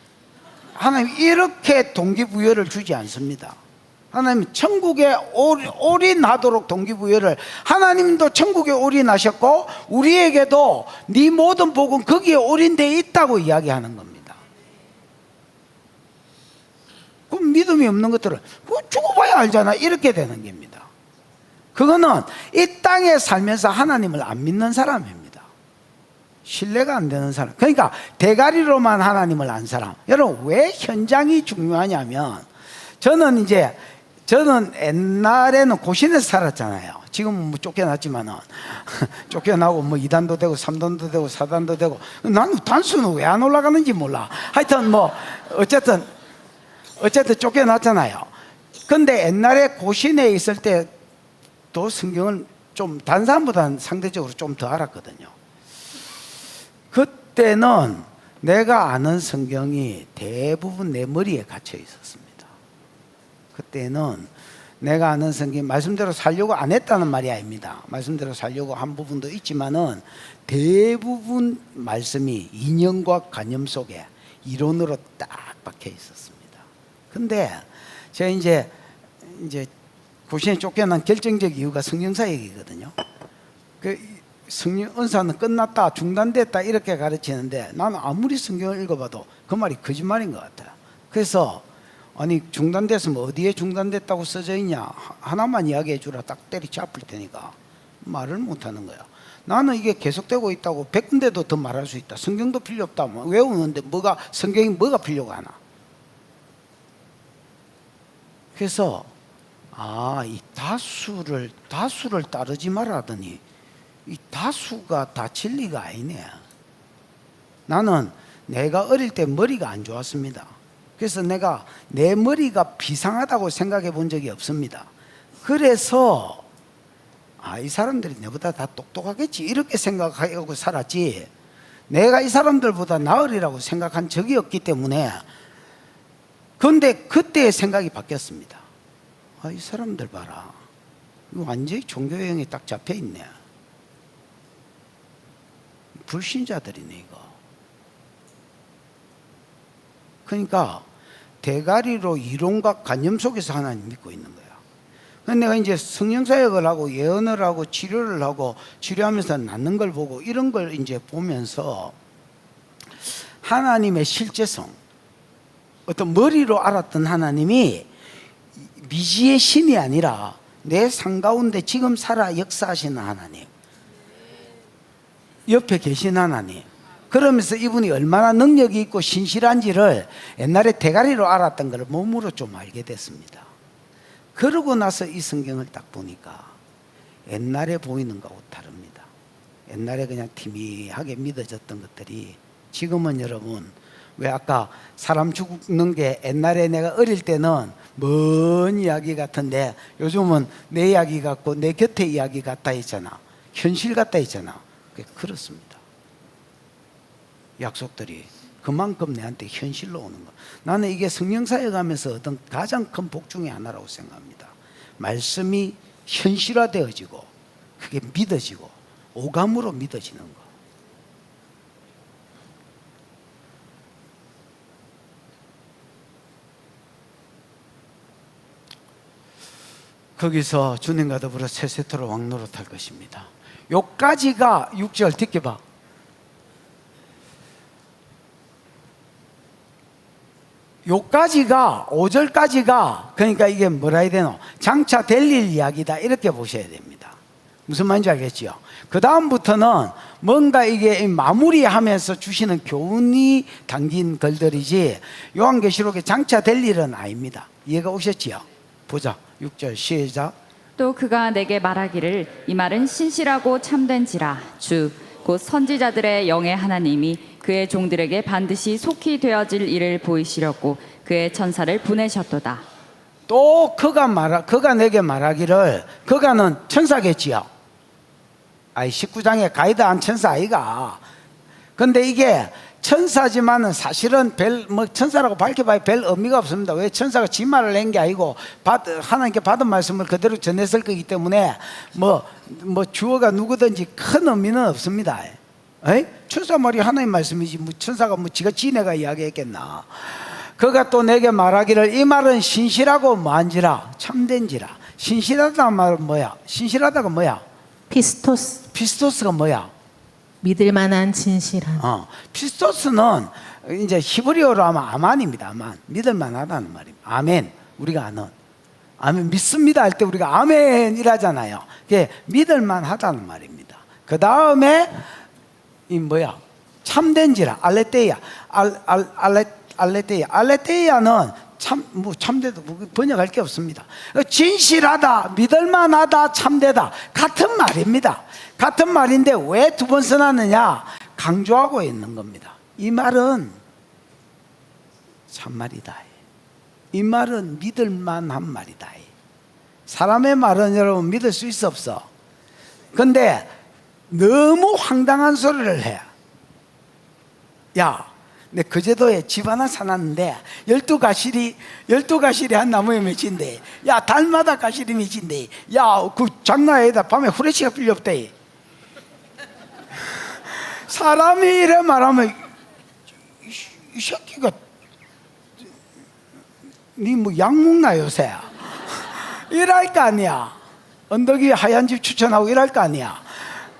[SPEAKER 1] 하나님 이렇게 동기부여를 주지 않습니다. 하나님 천국에 올인하도록 동기부여를, 하나님도 천국에 올인하셨고 우리에게도 네 모든 복은 거기에 올인되어 있다고 이야기하는 겁니다. 그럼 믿음이 없는 것들은 그거 죽어봐야 알잖아 이렇게 되는 겁니다. 그거는 이 땅에 살면서 하나님을 안 믿는 사람입니다. 신뢰가 안 되는 사람. 그러니까 대가리로만 하나님을 안 사람. 여러분 왜 현장이 중요하냐면, 저는 옛날에는 고신에서 살았잖아요. 지금은 뭐 쫓겨났지만은 쫓겨나고 뭐 2단도 되고 3단도 되고 4단도 되고, 나는 단수는 왜 안 올라가는지 몰라. 하여튼 뭐 어쨌든 쫓겨났잖아요. 근데 옛날에 고신에 있을 때도 성경을 좀 다른 사람보다는 상대적으로 좀 더 알았거든요. 그때는 내가 아는 성경이 대부분 내 머리에 갇혀 있었습니다. 그때는 내가 아는 성경, 말씀대로 살려고 안 했다는 말이 아닙니다. 말씀대로 살려고 한 부분도 있지만은 대부분 말씀이 인연과 관념 속에 이론으로 딱 박혀 있었습니다. 근데 제가 이제 고신에 쫓겨난 결정적 이유가 성령사역이거든요. 성령 은사는 끝났다, 중단됐다 이렇게 가르치는데, 나는 아무리 성경을 읽어봐도 그 말이 거짓말인 것 같아요. 그래서 아니 중단됐으면 어디에 중단됐다고 써져 있냐, 하나만 이야기해 주라 딱 때리잡을 테니까 말을 못하는 거야. 나는 이게 계속되고 있다고 100군데도 더 말할 수 있다. 성경도 필요 없다. 뭐 외우는데 성경이 뭐가 필요가 하나. 그래서 이 다수를 따르지 말라더니 이 다수가 다 진리가 아니네. 나는 내가 어릴 때 머리가 안 좋았습니다. 그래서 내가 내 머리가 비상하다고 생각해 본 적이 없습니다. 그래서 이 사람들이 내보다 다 똑똑하겠지 이렇게 생각하고 살았지, 내가 이 사람들보다 나으리라고 생각한 적이 없기 때문에. 그런데 그때의 생각이 바뀌었습니다. 이 사람들 봐라, 이거 완전히 종교형이 딱 잡혀 있네. 불신자들이네 이거. 그러니까 대가리로 이론과 관념 속에서 하나님 믿고 있는 거야. 그런데 내가 이제 성령사역을 하고 예언을 하고 치료를 하고 치료하면서 낫는 걸 보고 이런 걸 이제 보면서 하나님의 실제성, 어떤 머리로 알았던 하나님이 미지의 신이 아니라 내 삶 가운데 지금 살아 역사하시는 하나님, 옆에 계신 하나님, 그러면서 이분이 얼마나 능력이 있고 신실한지를 옛날에 대가리로 알았던 걸 몸으로 좀 알게 됐습니다. 그러고 나서 이 성경을 딱 보니까 옛날에 보이는 거하고 다릅니다. 옛날에 그냥 희미하게 믿어졌던 것들이 지금은 여러분 왜 아까 사람 죽는 게 옛날에 내가 어릴 때는 먼 이야기 같은데 요즘은 내 이야기 같고 내 곁의 이야기 같다 했잖아. 현실 같다 했잖아. 그렇습니다. 약속들이 그만큼 내한테 현실로 오는 거. 나는 이게 성령사에 가면서 어떤 가장 큰 복 중에 하나라고 생각합니다. 말씀이 현실화되어지고 그게 믿어지고 오감으로 믿어지는 거. 거기서 주님과 더불어 세세토록 왕노릇할 것입니다. 요까지가 6절 듣게 봐. 요까지가 5절까지가 그러니까 이게 뭐라 해야 되노? 장차 될 일 이야기다 이렇게 보셔야 됩니다. 무슨 말인지 알겠지요? 그 다음부터는 뭔가 이게 마무리하면서 주시는 교훈이 담긴 글들이지 요한계시록의 장차 될 일은 아닙니다. 이해가 오셨지요? 보자 6절 시작.
[SPEAKER 2] 또 그가 내게 말하기를 이 말은 신실하고 참된지라 주 곧 선지자들의 영의 하나님이 그의 종들에게 반드시 속히 되어질 일을 보이시려고 그의 천사를 보내셨도다.
[SPEAKER 1] 또 그가 내게 말하기를 그가는 천사겠지요. 19장에 가이드한 천사 아이가. 근데 이게 천사지만은 사실은 천사라고 밝혀봐야 별 의미가 없습니다. 왜? 천사가 지 말을 낸 게 아니고 하나님께 받은 말씀을 그대로 전했을 거기 때문에 뭐 주어가 누구든지 큰 의미는 없습니다. 에이? 천사 말이 하나님 말씀이지 뭐 천사가 지가 지네가 이야기했겠나. 그가 또 내게 말하기를 이 말은 신실하고 뭐한지라 참된지라. 신실하다는 말은 뭐야? 신실하다가 뭐야? 피스토스가 뭐야?
[SPEAKER 3] 믿을 만한 진실한.
[SPEAKER 1] 피스토스는 이제 히브리어로 하면 아만입니다. 아만. 믿을 만하다는 말입니다. 아멘. 우리가 아는. 아멘. 믿습니다 할 때 우리가 아멘이라잖아요. 그게 믿을 만하다는 말입니다. 그 다음에 이 뭐야? 참된지라. 알레테이아. 알레테이아는 참되다 번역할 게 없습니다. 진실하다, 믿을만하다, 참되다 같은 말입니다. 같은 말인데 왜 두 번 써놨느냐? 강조하고 있는 겁니다. 이 말은 참말이다. 이 말은 믿을만한 말이다. 사람의 말은 여러분 믿을 수 있어 없어? 근데 너무 황당한 소리를 해. 야, 내 그제도에 집 하나 사놨는데 12가실이 한 나무에 맺힌대. 야, 달마다 가실이 맺힌대. 야, 그 장나에다 밤에 후레쉬가 빌렸대. 사람이 이래 말하면 이 새끼가 니 뭐 약 먹나 요새? 이럴 거 아니야. 언덕 위에 하얀 집 추천하고 이럴 거 아니야.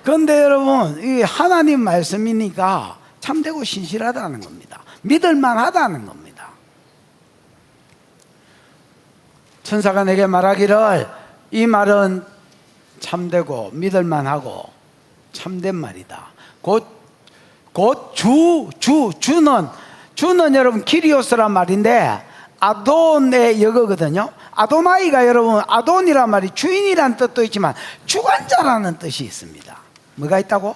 [SPEAKER 1] 그런데 여러분 이 하나님 말씀이니까 참되고 신실하다는 겁니다. 믿을 만하다는 겁니다. 천사가 내게 말하기를 이 말은 참되고 믿을 만하고 참된 말이다. 곧 주는 여러분 키리오스란 말인데 아돈의 역어거든요. 아도나이가 여러분 아돈이란 말이 주인이라는 뜻도 있지만 주관자라는 뜻이 있습니다. 뭐가 있다고?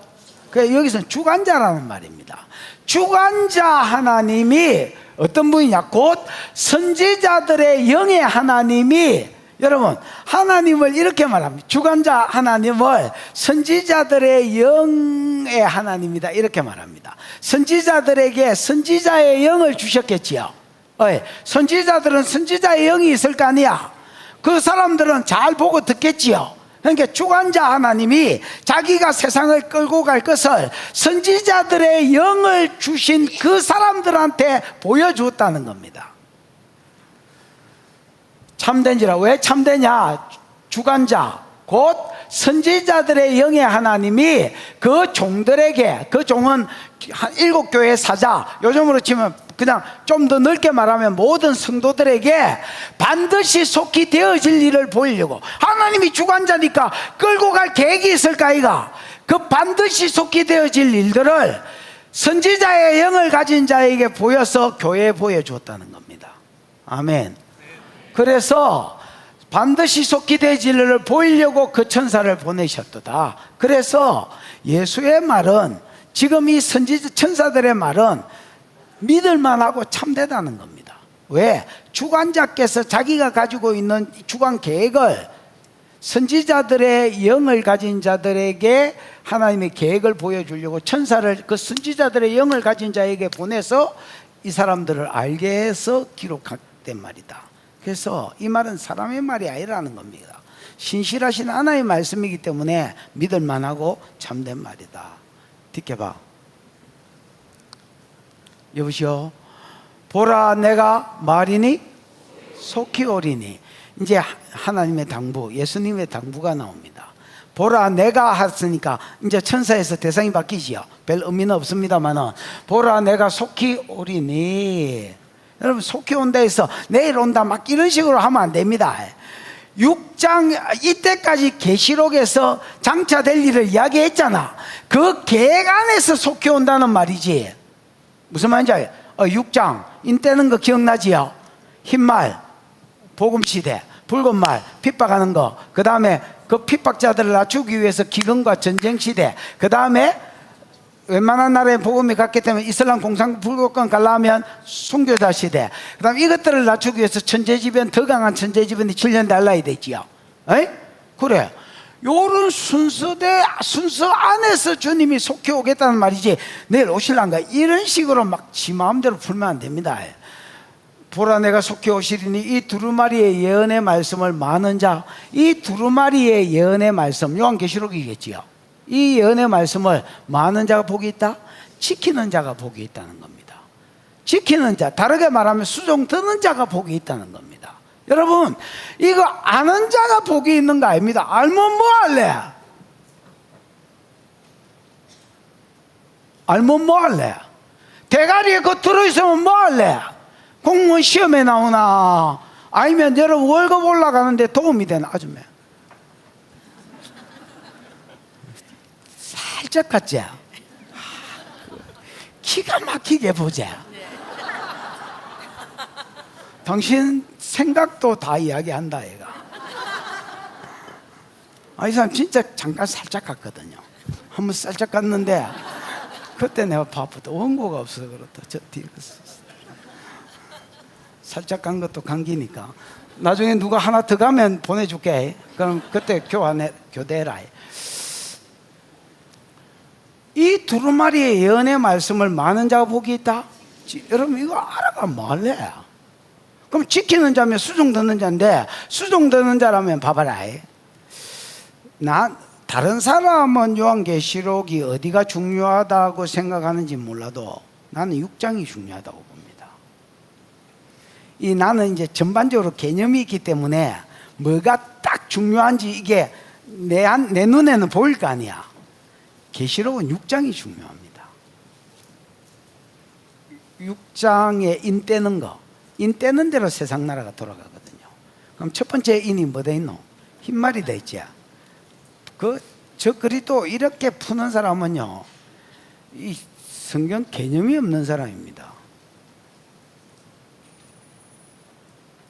[SPEAKER 1] 그래서 여기서는 주관자라는 말입니다. 주관자 하나님이 어떤 분이냐? 곧 선지자들의 영의 하나님이 여러분 하나님을 이렇게 말합니다. 주관자 하나님을 선지자들의 영의 하나님이다 이렇게 말합니다. 선지자들에게 선지자의 영을 주셨겠지요. 선지자들은 선지자의 영이 있을 거 아니야. 그 사람들은 잘 보고 듣겠지요. 그러니까 주관자 하나님이 자기가 세상을 끌고 갈 것을 선지자들의 영을 주신 그 사람들한테 보여주었다는 겁니다. 참된지라. 왜 참되냐? 주관자 곧 선지자들의 영의 하나님이 그 종들에게, 그 종은 7교회 사자, 요즘으로 치면 그냥 좀 더 넓게 말하면 모든 성도들에게 반드시 속히 되어질 일을 보이려고, 하나님이 주관자니까 끌고 갈 계획이 있을까 이가, 그 반드시 속히 되어질 일들을 선지자의 영을 가진 자에게 보여서 교회에 보여주었다는 겁니다. 아멘. 그래서 반드시 속히 되어질 일을 보이려고 그 천사를 보내셨도다. 그래서 예수의 말은, 지금 이 천사들의 말은 믿을만하고 참되다는 겁니다. 왜? 주관자께서 자기가 가지고 있는 주관 계획을 선지자들의 영을 가진 자들에게 하나님의 계획을 보여주려고 천사를 그 선지자들의 영을 가진 자에게 보내서 이 사람들을 알게 해서 기록했단 말이다. 그래서 이 말은 사람의 말이 아니라는 겁니다. 신실하신 하나님의 말씀이기 때문에 믿을만하고 참된 말이다. 뒷겨봐. 여보시오. 보라 내가 말이니 속히 오리니. 이제 하나님의 당부, 예수님의 당부가 나옵니다. 보라 내가 했으니까 이제 천사에서 대상이 바뀌지요. 별 의미는 없습니다만은 보라 내가 속히 오리니. 여러분 속히 온다 해서 내일 온다 막 이런 식으로 하면 안 됩니다. 6장 이때까지 계시록에서 장차될 일을 이야기했잖아. 그 계획 안에서 속히 온다는 말이지. 무슨 말인지 알아요? 6장 인때는 거 기억나지요? 흰말 복음시대, 붉은 말 핍박하는 거, 그 다음에 그 핍박자들을 낮추기 위해서 기근과 전쟁시대, 그 다음에 웬만한 나라에 복음이 갔기 때문에 이슬람 공산국 불교권 가려면 순교자 시대, 그 다음에 이것들을 낮추기 위해서 천재지변, 더 강한 천재지변이 7년 달라야 되지요. 에이? 그래. 요런 순서 안에서 주님이 속히 오겠다는 말이지 내일 오실란가 이런 식으로 막 지 마음대로 풀면 안 됩니다. 보라 내가 속히 오시리니 이 두루마리의 예언의 말씀을 많은 자, 이 두루마리의 예언의 말씀 요한계시록이겠지요. 이 예언의 말씀을 많은 자가 복이 있다? 지키는 자가 복이 있다는 겁니다. 지키는 자, 다르게 말하면 수종 드는 자가 복이 있다는 겁니다. 여러분 이거 아는 자가 복이 있는 거 아닙니다. 알면 뭐 할래? 알면 뭐 할래? 대가리에 그거 들어있으면 뭐 할래? 공무원 시험에 나오나 아니면 여러분 월급 올라가는데 도움이 되나? 아줌마 살짝 같지? 기가 막히게 보자. 당신 생각도 다 이야기한다 얘가. 이 사람 진짜 잠깐 살짝 갔거든요. 한번 살짝 갔는데 그때 내가 바쁘다. 원고가 없어서 그렇다. 저 뒤에 살짝 간 것도 감기니까 나중에 누가 하나 더 가면 보내줄게. 그럼 그때 교대해라. 이 두루마리의 예언의 말씀을 많은 자가 복이 있다? 여러분 이거 알아가 뭐 할래? 그럼 지키는 자면 수종 듣는 자인데 수종 듣는 자라면 봐봐라. 다른 사람은 요한계시록이 어디가 중요하다고 생각하는지 몰라도 나는 6장이 중요하다고 봅니다. 나는 이제 전반적으로 개념이 있기 때문에 뭐가 딱 중요한지 이게 내 눈에는 보일 거 아니야. 계시록은 6장이 중요합니다. 6장에 인 떼는 거, 인 떼는 대로 세상 나라가 돌아가거든요. 그럼 첫 번째 인이 뭐 돼 있노? 흰말이 돼 있지. 저 그리도 이렇게 푸는 사람은요, 이 성경 개념이 없는 사람입니다.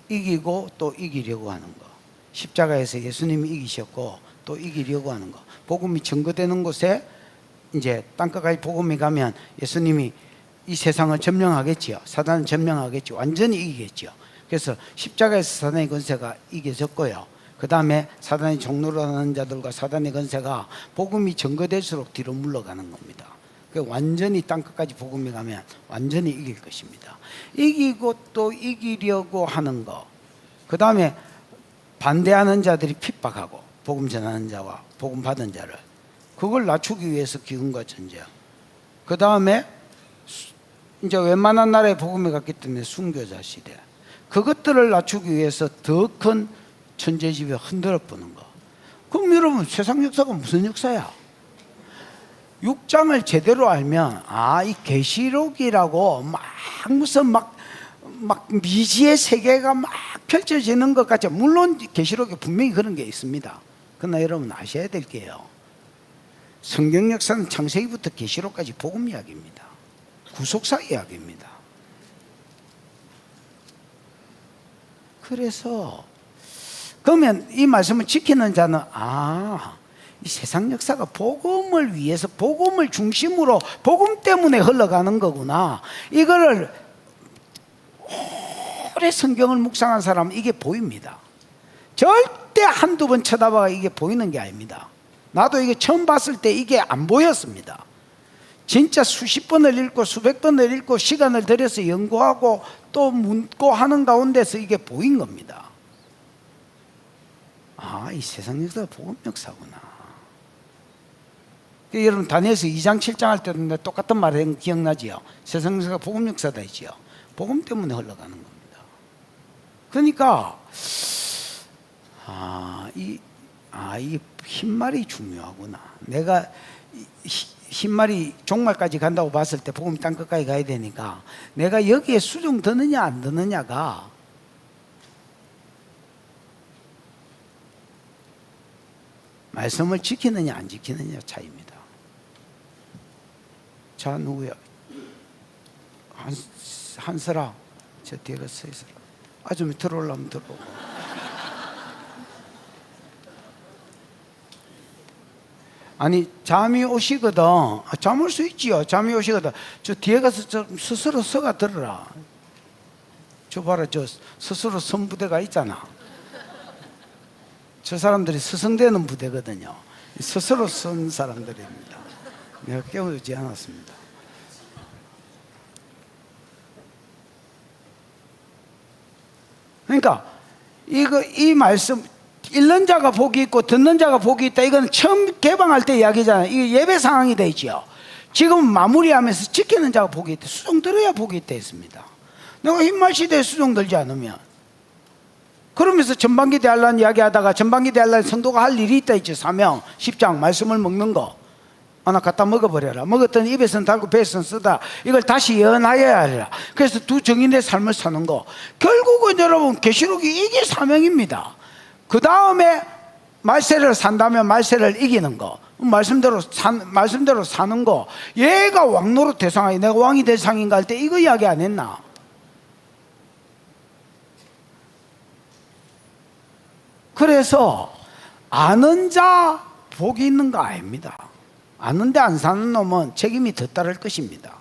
[SPEAKER 1] 이기고 또 이기려고 하는 거. 십자가에서 예수님이 이기셨고 또 이기려고 하는 거. 복음이 증거되는 곳에 이제 땅끝까지 복음이 가면 예수님이 이 세상을 점령하겠지요. 사단을 점령하겠죠. 완전히 이기겠죠. 그래서 십자가에서 사단의 권세가 이겨졌고요. 그 다음에 사단의 종로로 하는 자들과 사단의 권세가 복음이 증거될수록 뒤로 물러가는 겁니다. 완전히 땅끝까지 복음이 가면 완전히 이길 것입니다. 이기고 또 이기려고 하는 거. 그 다음에 반대하는 자들이 핍박하고 복음 전하는 자와 복음 받은 자를 그걸 낮추기 위해서 기근과 전쟁. 그 다음에 이제 웬만한 나라에 복음이 갔기 때문에 순교자 시대. 그것들을 낮추기 위해서 더 큰 천재지변 흔들어 보는 거. 그럼 여러분 세상 역사가 무슨 역사야? 6장을 제대로 알면 이 계시록이라고 무슨 미지의 세계가 막 펼쳐지는 것 같죠. 물론 계시록에 분명히 그런 게 있습니다. 그러나 여러분 아셔야 될 게요, 성경 역사는 창세기부터 계시록까지 복음 이야기입니다. 구속사 이야기입니다. 그래서 그러면 이 말씀을 지키는 자는 이 세상 역사가 복음을 위해서, 복음을 중심으로, 복음 때문에 흘러가는 거구나. 이거를 오래 성경을 묵상한 사람은 이게 보입니다. 절대 한두 번 쳐다봐가 이게 보이는 게 아닙니다. 나도 이게 처음 봤을 때 이게 안 보였습니다. 진짜 수십 번을 읽고 수백 번을 읽고 시간을 들여서 연구하고 또 묻고 하는 가운데서 이게 보인 겁니다. 아, 이 세상 역사가 복음 역사구나. 여러분 다니엘서 2장 7장 할 때도 똑같은 말을 기억나지요? 세상 역사가 복음 역사다 했지요. 복음 때문에 흘러가는 겁니다. 그러니까 이 흰말이 중요하구나. 내가 흰말이 종말까지 간다고 봤을 때 복음이 땅 끝까지 가야 되니까 내가 여기에 수종 드느냐 안 드느냐가 말씀을 지키느냐 안 지키느냐 차이입니다. 자, 누구야? 한설아, 저 뒤에 가 서 있어라. 좀 들어오려면 들어오고. 아니, 잠이 오시거든. 잠 올 수 있지요. 잠이 오시거든. 저 뒤에 가서 좀 스스로 서가 들어라. 저 봐라, 저 스스로 선 부대가 있잖아. 저 사람들이 스승되는 부대거든요. 스스로 선 사람들입니다. 내가 깨우지 않았습니다. 그러니까 이 말씀, 읽는 자가 복이 있고 듣는 자가 복이 있다. 이건 처음 개방할 때 이야기잖아요. 이게 예배 상황이 돼 있죠. 지금 마무리하면서 지키는 자가 복이 있다. 수종 들어야 복이 있다 했습니다. 내가 흰말 시대에 수종 들지 않으면, 그러면서 전반기 대할란 이야기하다가 전반기 대할란 성도가 할 일이 있다 했죠. 사명 10장 말씀을 먹는 거 하나 갖다 먹어버려라. 먹었더니 입에서는 달고 배에서는 쓰다. 이걸 다시 예언하여야 하리라. 그래서 두 정인의 삶을 사는 거. 결국은 여러분 계시록이 이게 사명입니다. 그 다음에 말세를 산다면 말세를 이기는 거, 말씀대로 사는 거. 얘가 왕노릇 대상하기, 내가 왕이 될 상인가 할 때 이거 이야기 안 했나? 그래서 아는 자 복이 있는 거 아닙니다. 아는데 안 사는 놈은 책임이 더 따를 것입니다.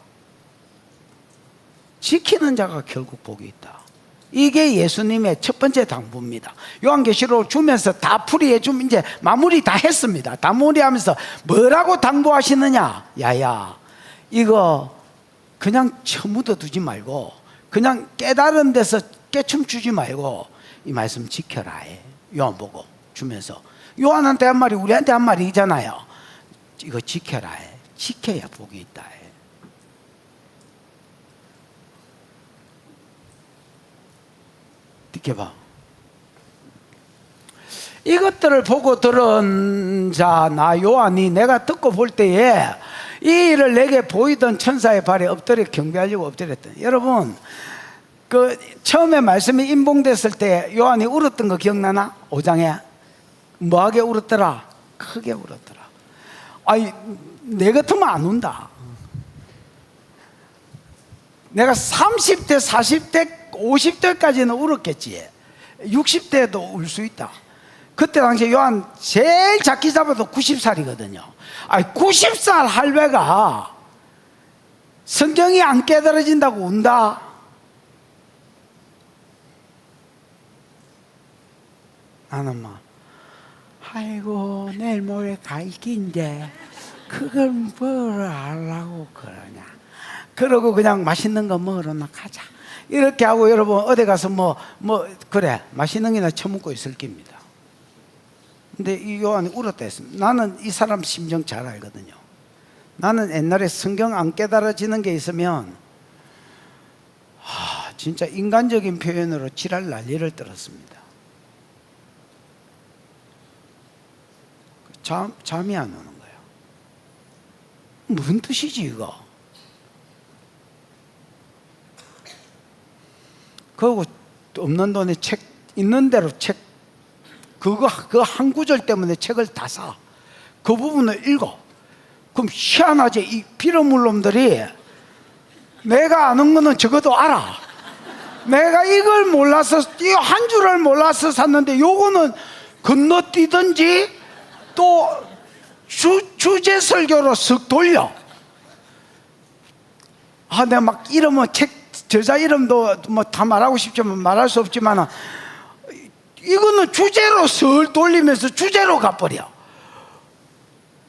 [SPEAKER 1] 지키는 자가 결국 복이 있다. 이게 예수님의 첫 번째 당부입니다. 요한계시록 주면서 다 풀이해 주면 이제 마무리 다 했습니다. 다 마무리하면서 뭐라고 당부하시느냐? 야야, 이거 그냥 처묻어 두지 말고, 그냥 깨달은 데서 깨춤 추지 말고 이 말씀 지켜라 해. 요한 보고 주면서 요한한테 한 말이 우리한테 한 말이잖아요. 이거 지켜라 해. 지켜야 복이 있다 해. 지켜봐. 이것들을 보고 들은 자 나 요한이 내가 듣고 볼 때에 이 일을 내게 보이던 천사의 발에 엎드려 경배하려고 엎드렸다. 여러분, 그 처음에 말씀이 임봉됐을 때 요한이 울었던 거 기억나나? 5장에 뭐하게 울었더라? 크게 울었더라. 아니, 내 같으면 안 운다. 내가 30대, 40대, 50대까지는 울었겠지. 60대도 울 수 있다. 그때 당시에 요한 제일 작게 잡아도 90살이거든요. 아니, 90살 할배가 성경이 안 깨달아진다고 운다? 나는 막, 아이고, 내일 모레 갈 긴데 그걸 뭘 하려고 그러냐. 그러고 그냥 맛있는 거 먹으러 나 가자. 이렇게 하고 여러분 어디 가서 그래 맛있는 게나 처먹고 있을 겁니다. 근데 이 요한이 울었다 했습니다. 나는 이 사람 심정 잘 알거든요. 나는 옛날에 성경 안 깨달아지는 게 있으면 진짜 인간적인 표현으로 지랄 난리를 떨었습니다. 잠이 안 오는 거예요. 무슨 뜻이지 이거? 그리고 없는 돈에 책 있는 대로 책 그 한 구절 때문에 책을 다 사. 그 부분을 읽어. 그럼 희한하지, 이 빌어물 놈들이 내가 아는 거는 적어도 알아. 내가 이걸 몰라서, 이 한 줄을 몰라서 샀는데 요거는 건너뛰든지 또 주제 설교로 쓱 돌려. 내가 막 이름은 책 저자 이름도 뭐 다 말하고 싶지만 말할 수 없지만 이거는 주제로 슬 돌리면서 주제로 가버려.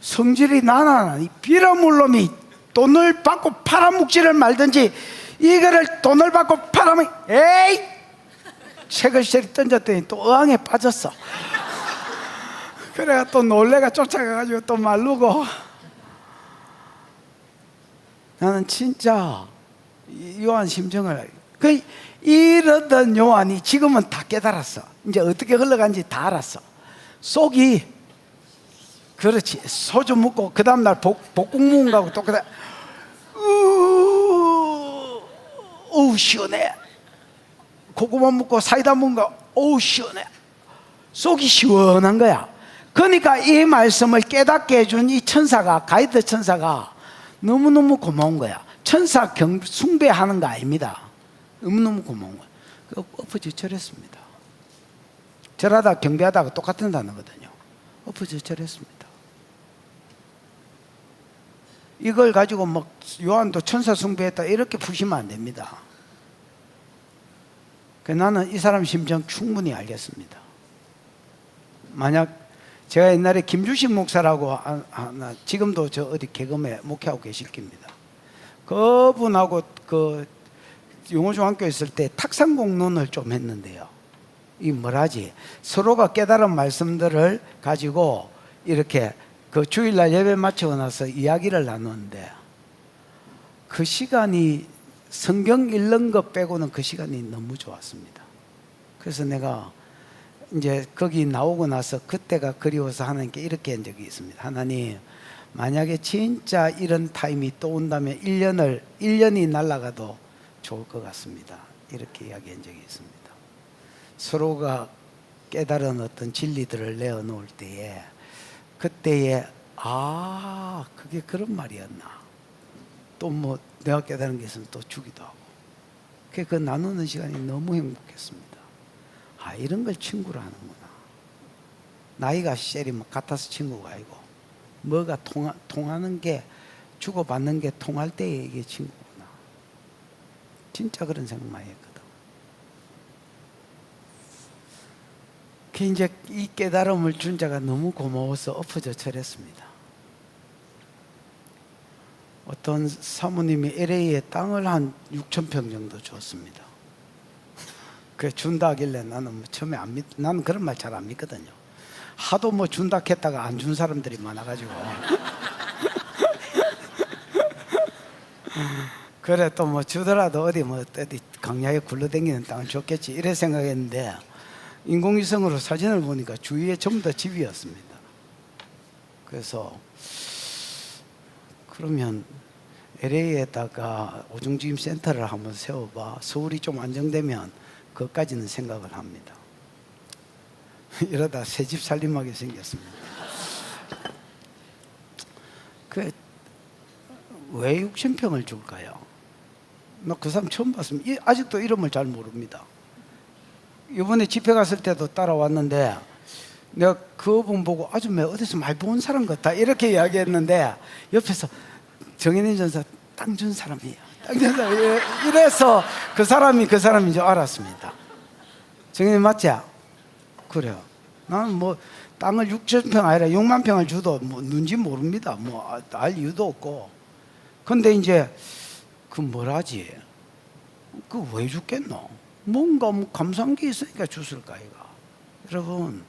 [SPEAKER 1] 성질이 나나 이 비라물놈이 돈을 받고 팔아먹지를 말든지 이거를 돈을 받고 팔아먹 에이 책을 쉐리 던졌더니 또 어항에 빠졌어. 그래가 또 놀래가 쫓아가가지고 또 말르고. 나는 진짜 요한 심정을 이러던 요한이 지금은 다 깨달았어. 이제 어떻게 흘러간지 다 알았어. 속이 그렇지. 소주 먹고 그 다음날 복국 먹은 거하고 똑같아. 시원해. 고구마 먹고 사이다 먹은 거 시원해. 속이 시원한 거야. 그러니까 이 말씀을 깨닫게 해준 이 천사가, 가이드 천사가 너무너무 고마운 거야. 천사 숭배하는 거 아닙니다. 너무너무 고마운 거야. 엎어져 절했습니다. 절하다 경배하다가 똑같은 단어거든요. 엎어져 절했습니다. 이걸 가지고 막 요한도 천사 숭배했다 이렇게 푸시면 안 됩니다. 나는 이 사람 심정 충분히 알겠습니다. 만약 제가 옛날에 김주식 목사라고 지금도 저 어디 개검에 목회하고 계실 겁니다. 그분하고 그 용호중학교 있을 때 탁상공론을 좀 했는데요. 이 뭐라지? 서로가 깨달은 말씀들을 가지고 이렇게 그 주일날 예배 마치고 나서 이야기를 나누는데 그 시간이 성경 읽는 것 빼고는 그 시간이 너무 좋았습니다. 그래서 내가 이제 거기 나오고 나서 그때가 그리워서 하나님께 이렇게 한 적이 있습니다. 하나님, 만약에 진짜 이런 타임이 또 온다면 1년이 날아가도 좋을 것 같습니다. 이렇게 이야기한 적이 있습니다. 서로가 깨달은 어떤 진리들을 내어놓을 때에 그때에 그게 그런 말이었나. 또 뭐 내가 깨달은 게 있으면 또 주기도 하고. 그 나누는 시간이 너무 행복했습니다. 이런 걸 친구로 하는구나. 나이가 셀이 뭐 같아서 친구가 아니고 뭐가 통하는 게 주고받는 게 통할 때에 이게 친구구나. 진짜 그런 생각 많이 했거든. 이제 이 깨달음을 준 자가 너무 고마워서 엎어져 절했습니다. 어떤 사모님이 LA에 땅을 한 6,000평 정도 줬습니다. 그 준다 하길래 나는 뭐 처음에 나는 그런 말 잘 안 믿거든요. 하도 뭐 준다 했다가 안 준 사람들이 많아가지고. 그래 또 뭐 주더라도 어디 강야에 굴러다니는 땅을 줬겠지 이래 생각했는데 인공위성으로 사진을 보니까 주위에 전부 다 집이었습니다. 그래서 그러면 LA에다가 오중주임 센터를 한번 세워봐. 서울이 좀 안정되면 그것까지는 생각을 합니다. 이러다 새집 살림하게 생겼습니다. 왜 6,000평을 줄까요? 나 그 사람 처음 봤습니다. 아직도 이름을 잘 모릅니다. 이번에 집회 갔을 때도 따라왔는데 내가 그분 보고 아줌마 어디서 많이 본 사람 같다 이렇게 이야기했는데 옆에서 정현인 전사 땅 준 사람이에요. 땅 준 사람이에요. 이래서 그 사람인 줄 알았습니다. 정현인 맞지? 그래요. 나는 뭐 땅을 6,000평 아니라 6만 평을 줘도 뭐 누군지 모릅니다. 뭐 알 이유도 없고. 근데 이제 그 뭐라지? 그 왜 죽겠노? 뭔가 뭐 감사한 게 있으니까 줬을까 이가. 여러분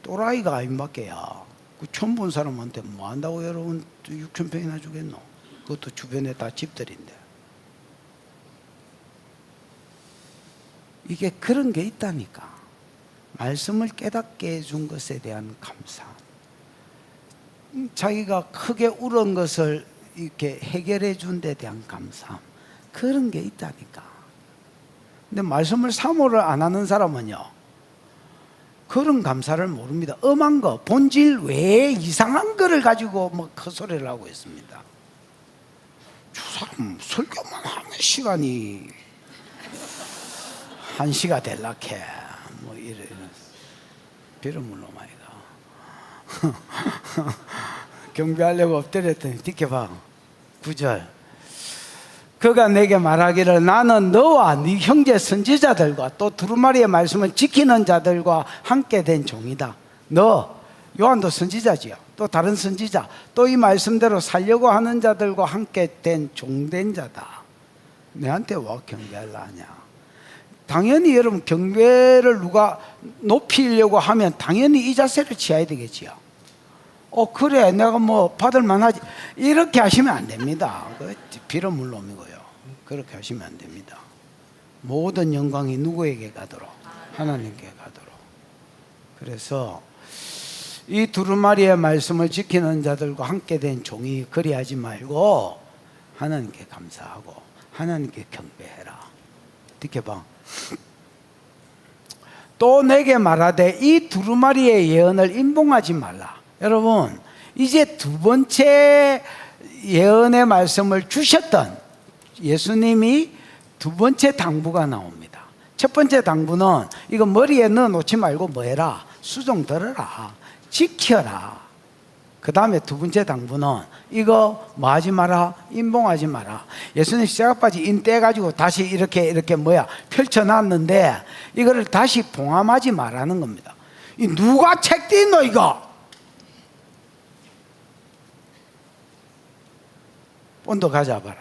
[SPEAKER 1] 또라이가 아닌밖에야. 그 처음 본 사람한테 뭐 한다고 여러분 6,000평이나 주겠노? 그것도 주변에 다 집들인데. 이게 그런 게 있다니까. 말씀을 깨닫게 해준 것에 대한 감사. 자기가 크게 울은 것을 이렇게 해결해 준 데 대한 감사함. 그런 게 있다니까. 근데 말씀을 사모를 안 하는 사람은요, 그런 감사를 모릅니다. 엄한 거, 본질 외에 이상한 거를 가지고 뭐 헛소리를 하고 있습니다. 저 사람 설교만 하는 시간이 1시가 될락해. 뭐 이래. 비름물로 마이가. 경배하려고 엎드렸더니 지켜봐. 9절. 그가 내게 말하기를 나는 너와 네 형제 선지자들과 또 두루마리의 말씀을 지키는 자들과 함께 된 종이다. 너 요한도 선지자지요. 또 다른 선지자, 또 이 말씀대로 살려고 하는 자들과 함께 된 종된 자다. 내한테 와 경배하려 하냐? 당연히 여러분 경배를 누가 높이려고 하면 당연히 이 자세를 취해야 되겠지요. 그래 내가 뭐 받을 만하지 이렇게 하시면 안 됩니다. 비로 물놈이고요. 그렇게 하시면 안 됩니다. 모든 영광이 누구에게 가도록? 하나님께 가도록. 그래서 이 두루마리의 말씀을 지키는 자들과 함께 된 종이 그리하지 말고 하나님께 감사하고 하나님께 경배해라. 이렇게 봐. 또 내게 말하되 이 두루마리의 예언을 임봉하지 말라. 여러분 이제 두 번째 예언의 말씀을 주셨던 예수님이 두 번째 당부가 나옵니다. 첫 번째 당부는 이거 머리에 넣어 놓지 말고 뭐 해라? 수종 들어라. 지켜라. 그 다음에 두 번째 당부는 이거 뭐 하지 마라? 임봉하지 마라. 예수님 십자가바지 인 떼가지고 다시 이렇게 펼쳐놨는데 이거를 다시 봉함하지 말라는 겁니다. 이 누가 책 띄노 이거? 본도 가져봐라.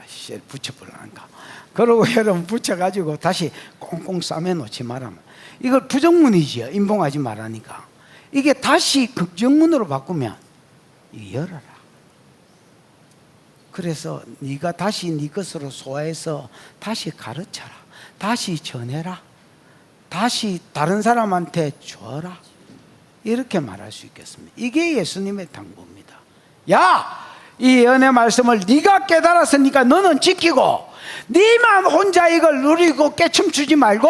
[SPEAKER 1] 붙여버리란가. 그러고 여러분 붙여가지고 다시 꽁꽁 싸매놓지 말라면 이걸 부정문이지요. 임봉하지 말라니까. 이게 다시 긍정문으로 바꾸면 이거 열어라. 그래서 네가 다시 네 것으로 소화해서 다시 가르쳐라. 다시 전해라. 다시 다른 사람한테 줘라. 이렇게 말할 수 있겠습니다. 이게 예수님의 당부입니다. 야! 이 예언의 말씀을 네가 깨달았으니까 너는 지키고 네만 혼자 이걸 누리고 깨춤추지 말고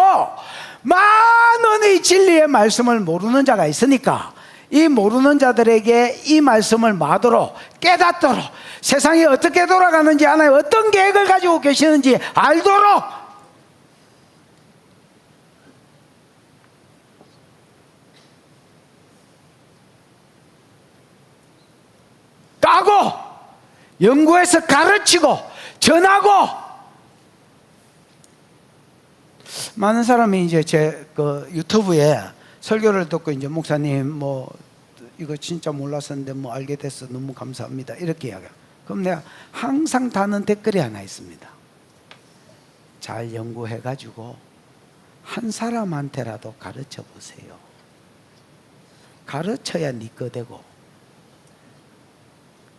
[SPEAKER 1] 많은 이 진리의 말씀을 모르는 자가 있으니까 이 모르는 자들에게 이 말씀을 마도록 깨닫도록 세상이 어떻게 돌아가는지 하나님 어떤 계획을 가지고 계시는지 알도록 까고 연구해서 가르치고 전하고. 많은 사람이 이제 제 그 유튜브에 설교를 듣고 이제 목사님 뭐 이거 진짜 몰랐었는데 뭐 알게 됐어 너무 감사합니다 이렇게 이야기해요. 그럼 내가 항상 다는 댓글이 하나 있습니다. 잘 연구해 가지고 한 사람한테라도 가르쳐 보세요. 가르쳐야 네 거 되고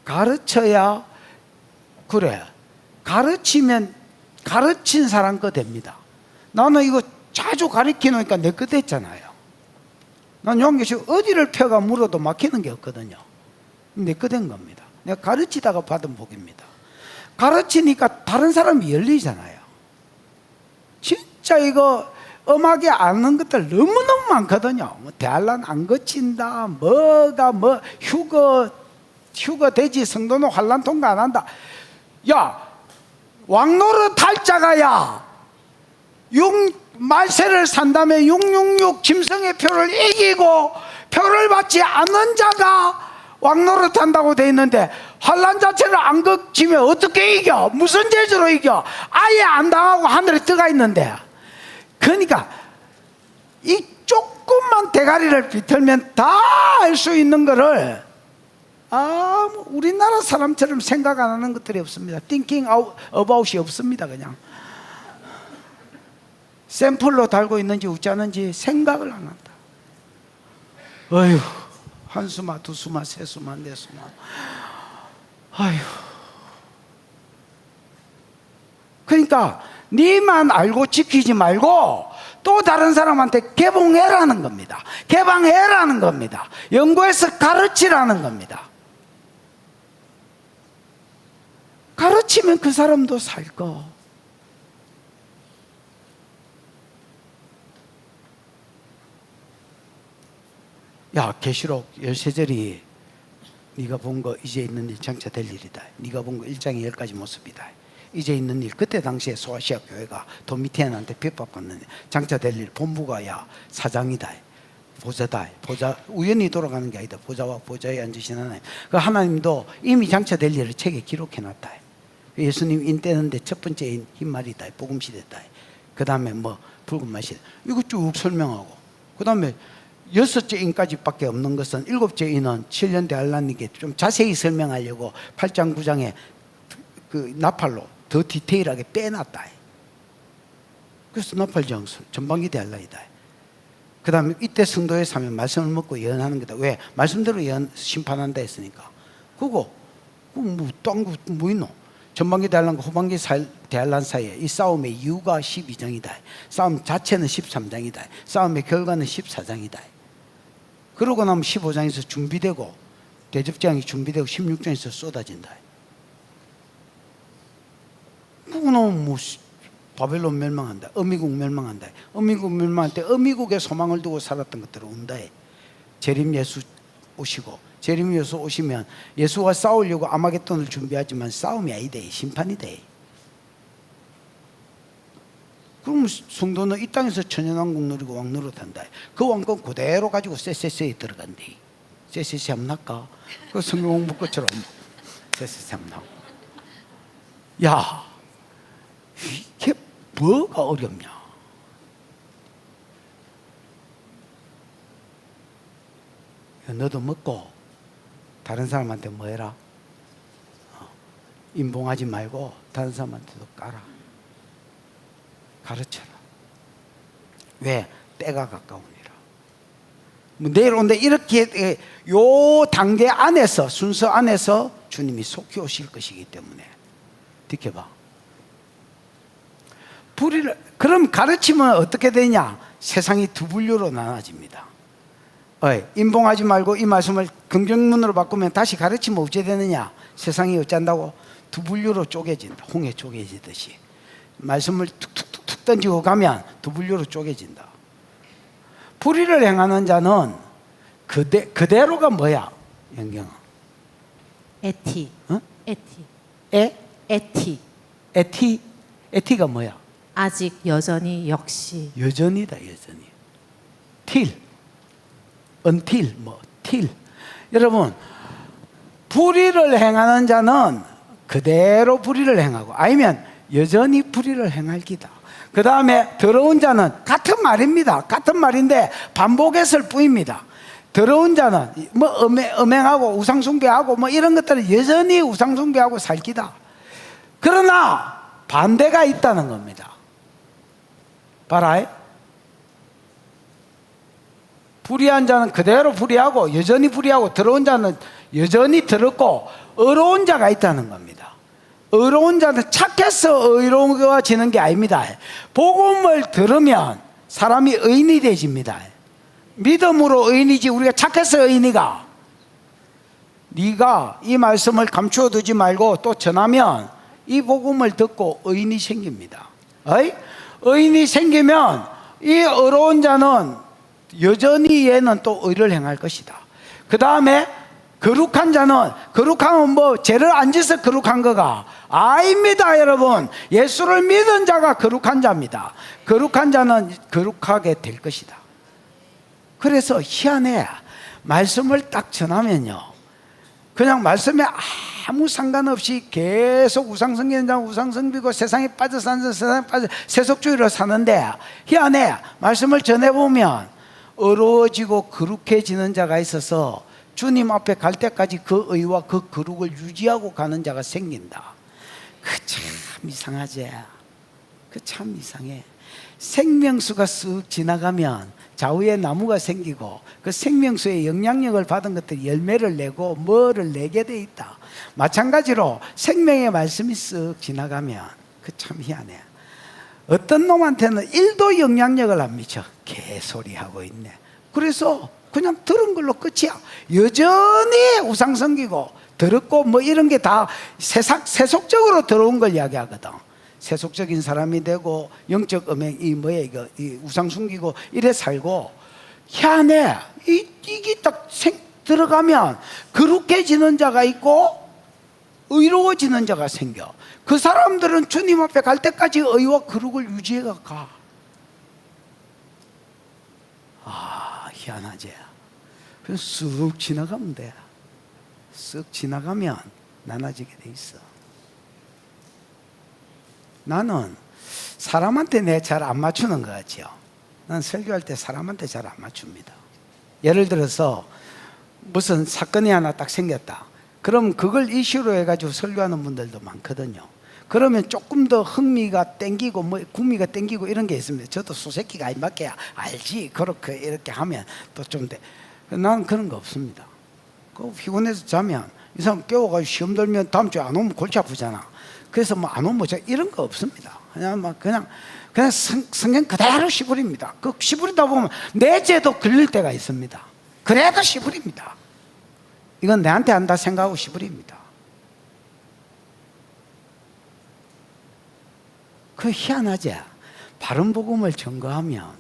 [SPEAKER 1] 가르쳐야 그래 가르치면 가르친 사람 거 됩니다. 나는 이거 자주 가르치니까 내 거 됐잖아요. 난 용기시 어디를 펴가 물어도 막히는 게 없거든요. 내 거 된 겁니다. 내가 가르치다가 받은 복입니다. 가르치니까 다른 사람이 열리잖아요. 진짜 이거 음악에 아는 것들 너무너무 많거든요. 뭐 대한란 안 거친다 뭐가 뭐 휴거 되지 성도는 환란 통과 안 한다. 야 왕노릇 탈자가야 말세를 산 다음에 666 짐승의 표를 이기고 표를 받지 않는 자가 왕노릇 한다고 돼 있는데 환란 자체를 안 거치면 어떻게 이겨? 무슨 재주로 이겨? 아예 안 당하고 하늘에 떠가 있는데. 그러니까 이 조금만 대가리를 비틀면 다 알 수 있는 거를 우리나라 사람처럼 생각 안 하는 것들이 없습니다. thinking about이 없습니다. 그냥 샘플로 달고 있는지 웃자는지 생각을 안 한다. 어휴 한수마 두수마 세수마 네수마 아휴. 그러니까 네만 알고 지키지 말고 또 다른 사람한테 개봉해라는 겁니다. 개방해라는 겁니다. 연구해서 가르치라는 겁니다. 가르치면 그 사람도 살 거. 야 계시록 13절이 네가 본 거 이제 있는 일 장차 될 일이다. 네가 본 거 1장의 10가지 모습이다. 이제 있는 일. 그때 당시에 소아시아 교회가 도미티안한테 핍박받는 장차 될 일 본부가 야 사장이다. 보좌다. 보좌, 우연히 돌아가는 게 아니다. 보좌와 보좌에 앉으신 하나님. 그 하나님도 이미 장차될 일을 책에 기록해놨다. 예수님 인때는데 첫 번째 흰말이다. 복음시대다. 그 다음에 뭐 붉은 말시다. 이거 쭉 설명하고, 그 다음에 여섯째 인까지밖에 없는 것은 일곱째 인은 7년 대할란에게 좀 자세히 설명하려고 8장 9장에 그 나팔로 더 디테일하게 빼놨다. 그래서 나팔장 전반기 대할란이다. 그 다음에 이때 성도에 사면 말씀을 먹고 예언하는 거다. 왜? 말씀대로 예언 심판한다 했으니까. 그거 딴 거 뭐 있노? 전반기 대할란과 후반기 대할란 사이에 이 싸움의 이유가 12장이다. 싸움 자체는 13장이다. 싸움의 결과는 14장이다. 그러고 나면 15장에서 준비되고 대접장이 준비되고 16장에서 쏟아진다. 그거는 뭐 바벨론 멸망한다. 어미국 멸망한다. 어미국 멸망할 때 어미국에 소망을 두고 살았던 것들을 온다. 재림 예수 오시고, 재림 예수 오시면 예수와 싸우려고 아마겟돈을 준비하지만 싸움이 아니다. 심판이다. 그럼 성도는 이 땅에서 천연왕국 누리고 왕 노릇한다. 그 왕권 그대로 가지고 세세세에 들어간대. 세세세 한번 할까? 그 성경 공부 것처럼 세세세 한번 하고. 야, 이게 뭐가 어렵냐? 너도 먹고 다른 사람한테 뭐 해라? 인봉하지 말고 다른 사람한테도 까라. 가르쳐라. 왜? 때가 가까우니라. 뭐 내일 온데 이렇게 요 단계 안에서, 순서 안에서 주님이 속히 오실 것이기 때문에 지켜봐. 그럼 가르치면 어떻게 되냐? 세상이 두 분류로 나눠집니다. 인봉하지 말고 이 말씀을 긍정문으로 바꾸면 다시 가르치면 어찌 되느냐? 세상이 어쩐다고? 두 분류로 쪼개진다. 홍해 쪼개지듯이. 말씀을 툭툭툭툭 던지고 가면 두 분류로 쪼개진다. 불의를 행하는 자는 그대로가 뭐야? 영경아.
[SPEAKER 3] 에티.
[SPEAKER 1] 어?
[SPEAKER 3] 에티. 에티.
[SPEAKER 1] 에티가 뭐야?
[SPEAKER 3] 아직 여전히 역시.
[SPEAKER 1] 여전이다. 여전히. until till. 여러분, 불의를 행하는 자는 그대로 불의를 행하고, 아니면 여전히 불의를 행할 기다. 그 다음에 더러운 자는 같은 말입니다. 같은 말인데 반복했을 뿐입니다. 더러운 자는 뭐 음행하고 우상숭배하고 뭐 이런 것들은 여전히 우상숭배하고 살 기다. 그러나 반대가 있다는 겁니다. 봐라. 불의한 자는 그대로 불의하고 여전히 불의하고, 더러운 자는 여전히 더럽고, 의로운 자가 있다는 겁니다. 의로운 자는 착해서 의로워지는 게 아닙니다. 복음을 들으면 사람이 의인이 되집니다. 믿음으로 의인이지 우리가 착해서 의인이가. 네가 이 말씀을 감추어 두지 말고 또 전하면 이 복음을 듣고 의인이 생깁니다. 의인이 생기면 이 의로운 자는 여전히 얘는 또 의를 행할 것이다. 그 다음에 거룩한 자는, 거룩하면 뭐 죄를 안 지서 거룩한 거가 아닙니다. 여러분, 예수를 믿은 자가 거룩한 자입니다. 거룩한 자는 거룩하게 될 것이다. 그래서 희한해. 말씀을 딱 전하면요, 그냥 말씀에 아무 상관없이 계속 우상숭배자 우상숭배고 세상에 빠져 사는 세상에 빠져 세속주의로 사는데, 희한해. 말씀을 전해보면 어려워지고 거룩해지는 자가 있어서 주님 앞에 갈 때까지 그 의와 그 거룩을 유지하고 가는 자가 생긴다. 그 참 이상하지. 그 참 이상해. 생명수가 쓱 지나가면 좌우에 나무가 생기고, 그 생명수의 영향력을 받은 것들이 열매를 내고 뭐를 내게 돼 있다. 마찬가지로 생명의 말씀이 쓱 지나가면 그 참 희한해. 어떤 놈한테는 1도 영향력을 안 미쳐. 개소리하고 있네. 그래서 그냥 들은 걸로 끝이야. 여전히 우상 섬기고 더럽고 뭐 이런 게 다 세속적으로 들어온 걸 이야기하거든. 세속적인 사람이 되고 영적 음행, 이 우상 숨기고 이래 살고. 희한해. 이게 딱 들어가면 거룩해지는 자가 있고 의로워지는 자가 생겨. 그 사람들은 주님 앞에 갈 때까지 의와 거룩을 유지해가 가. 희한하지. 그래서 쑥 지나가면 돼. 쓱 지나가면 나눠지게 돼 있어. 나는 사람한테 내 잘 안 맞추는 거 같죠. 난 설교할 때 사람한테 잘 안 맞춥니다. 예를 들어서 무슨 사건이 하나 딱 생겼다. 그럼 그걸 이슈로 해가지고 설교하는 분들도 많거든요. 그러면 조금 더 흥미가 땡기고 뭐 구미가 땡기고 이런 게 있습니다. 저도 수새끼가 임밖에 알지. 그렇게 이렇게 하면 또 좀 돼. 나는 그런 거 없습니다. 그 피곤해서 자면 이 사람 깨워가지고 시험 들면 다음 주에 안 오면 골치 아프잖아. 그래서 뭐 안 오면 제가 이런 거 없습니다. 그냥 성경 그대로 시부립니다. 그 시부리다 보면 내 죄도 걸릴 때가 있습니다. 그래도 시부립니다. 이건 내한테 한다 생각하고 시부립니다. 그 희한하지? 바른 복음을 전거하면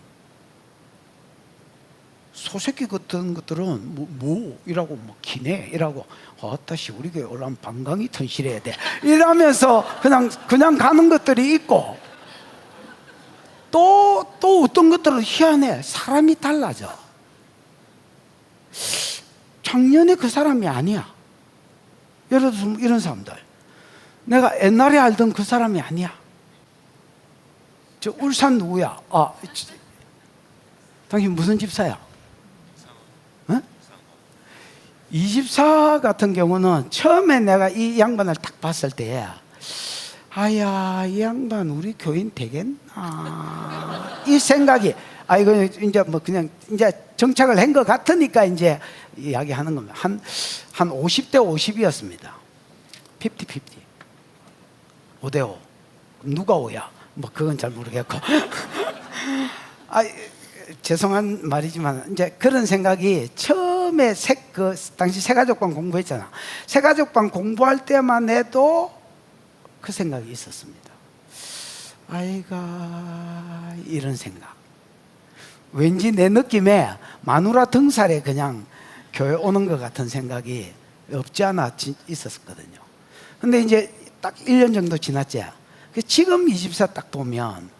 [SPEAKER 1] 소새끼 같은 것들은 이라고 뭐 기네 이라고 다시 우리 교회 올라오면 방광이 튼실해야 돼 이러면서 그냥 가는 것들이 있고 또 어떤 것들은 희한해. 사람이 달라져. 작년에 그 사람이 아니야. 예를 들어서 이런 사람들, 내가 옛날에 알던 그 사람이 아니야. 저 울산 누구야? 당신 무슨 집사야? 어? 이 집사 같은 경우는 처음에 내가 이 양반을 딱 봤을 때 아야, 이 양반 우리 교인 되겠나? 이 생각이, 이거 이제 뭐 그냥 이제 정착을 한 것 같으니까 이제 이야기하는 겁니다. 한 50대 50이었습니다. 50-50. 5대5. 누가 5야? 뭐 그건 잘 모르겠고. 죄송한 말이지만 이제 그런 생각이 처음에 당시 새가족방 공부했잖아. 새가족방 공부할 때만 해도 그 생각이 있었습니다. 아이가 이런 생각. 왠지 내 느낌에 마누라 등살에 그냥 교회 오는 것 같은 생각이 없지 않아 있었거든요. 근데 이제 딱 1년 정도 지났지. 지금 이 집사 딱 보면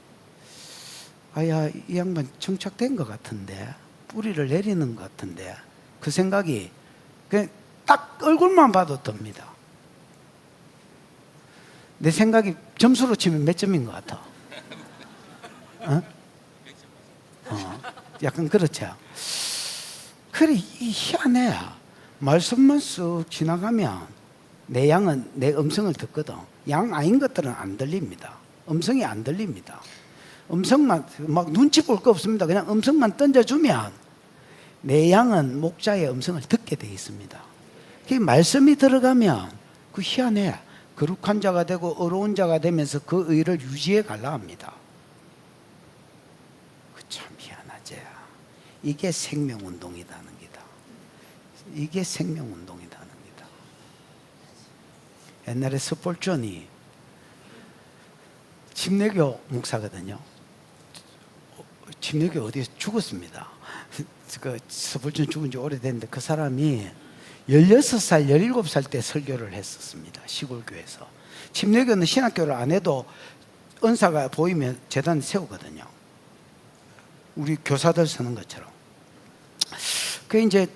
[SPEAKER 1] 아야, 이 양반 정착된 것 같은데, 뿌리를 내리는 것 같은데, 그 생각이 그냥 딱 얼굴만 봐도 듭니다. 내 생각이 점수로 치면 몇 점인 것 같아? 약간 그렇죠. 그래, 이 희한해. 말씀만 쓱 지나가면 내 양은 내 음성을 듣거든. 양 아닌 것들은 안 들립니다. 음성이 안 들립니다. 음성만, 막 눈치 볼 거 없습니다. 그냥 음성만 던져주면 내 양은 목자의 음성을 듣게 되어 있습니다. 그 말씀이 들어가면 그 희한해. 거룩한 자가 되고 어려운 자가 되면서 그 의를 유지해 가려 합니다. 그 참 희한하지. 이게 생명운동이라는 기다. 이게 생명운동이라는 기다. 옛날에 스폴전이 침례교 목사거든요. 침례교 어디서 죽었습니다. 그 스폴전 죽은 지 오래됐는데 그 사람이 16살, 17살 때 설교를 했었습니다. 시골교회에서. 침례교는 신학교를 안 해도 은사가 보이면 제단 세우거든요. 우리 교사들 쓰는 것처럼. 그 이제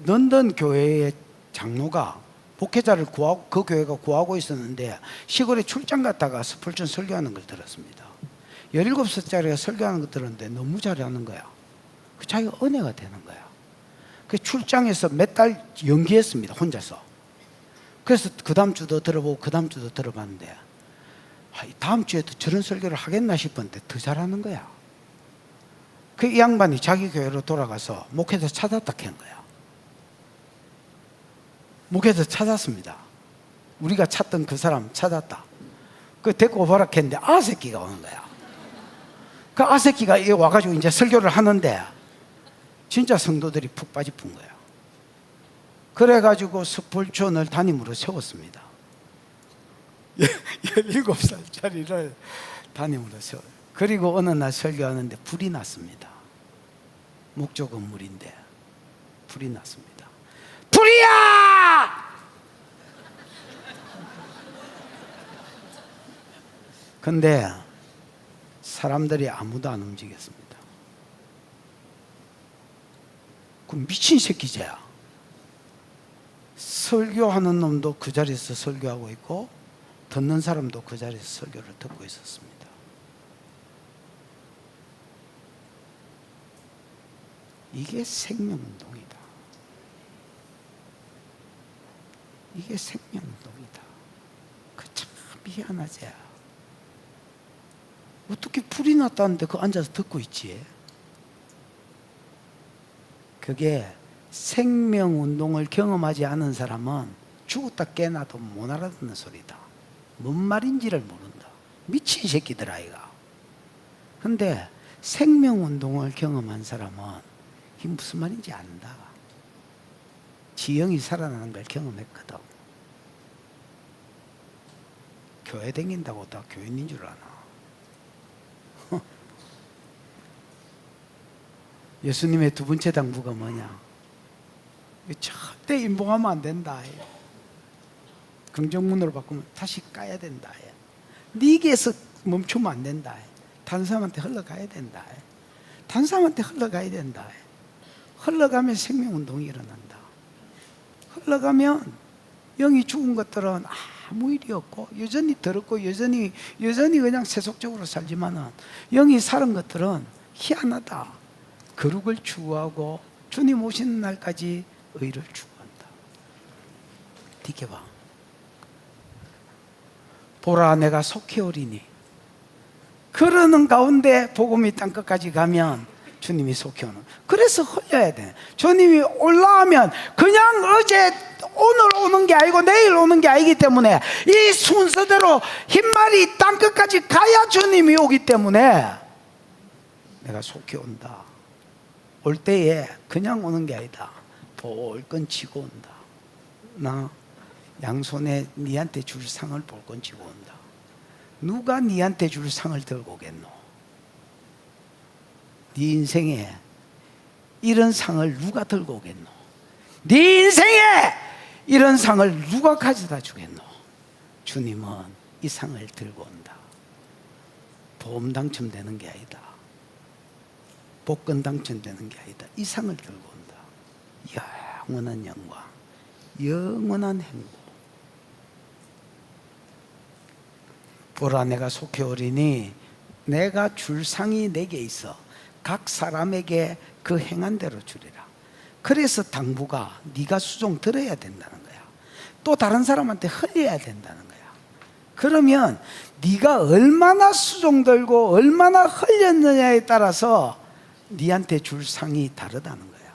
[SPEAKER 1] 런던 교회의 장로가 목회자를 구하고, 그 교회가 구하고 있었는데 시골에 출장 갔다가 스폴전 설교하는 걸 들었습니다. 17살짜리가 설교하는 걸 들었는데 너무 잘하는 거야. 그 자기가 은혜가 되는 거야. 그 출장에서 몇 달 연기했습니다. 혼자서. 그래서 그 다음 주도 들어보고 그 다음 주도 들어봤는데 다음 주에도 저런 설교를 하겠나 싶었는데 더 잘하는 거야. 그 이 양반이 자기 교회로 돌아가서 목회자 찾았다 한 거야. 목회자 찾았습니다. 우리가 찾던 그 사람 찾았다. 그 데리고 오라라 했는데 아새끼가 오는 거야. 그 아새끼가 와가지고 이제 설교를 하는데 진짜 성도들이 푹 빠지푼 거예요. 그래가지고 스폴전을 담임으로 세웠습니다. 17살짜리를 담임으로 세워요. 그리고 어느 날 설교하는데 불이 났습니다. 목조 건물인데 불이 났습니다. 불이야! 근데 사람들이 아무도 안 움직였습니다. 그 미친 새끼제야. 설교하는 놈도 그 자리에서 설교하고 있고 듣는 사람도 그 자리에서 설교를 듣고 있었습니다. 이게 생명운동이다. 이게 생명운동이다. 그 참 미안하지. 어떻게 불이 났다는데 그 앉아서 듣고 있지? 그게 생명운동을 경험하지 않은 사람은 죽었다 깨나도 못 알아듣는 소리다. 뭔 말인지를 모른다. 미친 새끼들 아이가. 근데 생명운동을 경험한 사람은 이게 무슨 말인지 안다. 지영이 살아나는 걸 경험했거든. 교회 다닌다고 다 교인인 줄 아나. 예수님의 두 번째 당부가 뭐냐? 절대 인봉하면 안 된다. 긍정문으로 바꾸면 다시 까야 된다. 네게서 멈추면 안 된다. 다른 사람한테 흘러가야 된다. 다른 사람한테 흘러가야 된다. 흘러가면 생명운동이 일어난다. 흘러가면 영이 죽은 것들은 아무 일이 없고 여전히 더럽고 여전히 그냥 세속적으로 살지만은 영이 살은 것들은 희한하다. 거룩을 추구하고 주님 오시는 날까지 의를 추구한다. 디켜봐. 보라 내가 속히 오리니. 그러는 가운데 복음이 땅끝까지 가면 주님이 속히 오는. 그래서 흘려야 돼. 주님이 올라오면 그냥 어제 오늘 오는 게 아니고 내일 오는 게 아니기 때문에 이 순서대로 흰말이 땅끝까지 가야 주님이 오기 때문에 내가 속히 온다. 올 때에 그냥 오는 게 아니다. 볼건 치고 온다. 나 양손에 니한테 줄 상을 볼건 치고 온다. 누가 니한테 줄 상을 들고 오겠노? 네 인생에 이런 상을 누가 들고 오겠노? 네 인생에 이런 상을 누가 가져다 주겠노? 주님은 이 상을 들고 온다. 보험 당첨되는 게 아니다. 복권 당첨되는 게 아니다. 이 상을 들고 온다. 영원한 영광, 영원한 행복. 보라 내가 속히 오리니 내가 줄 상이 내게 있어 각 사람에게 그 행한 대로 주리라. 그래서 당부가 네가 수종 들어야 된다는 거야. 또 다른 사람한테 흘려야 된다는 거야. 그러면 네가 얼마나 수종 들고 얼마나 흘렸느냐에 따라서 네한테 줄 상이 다르다는 거야.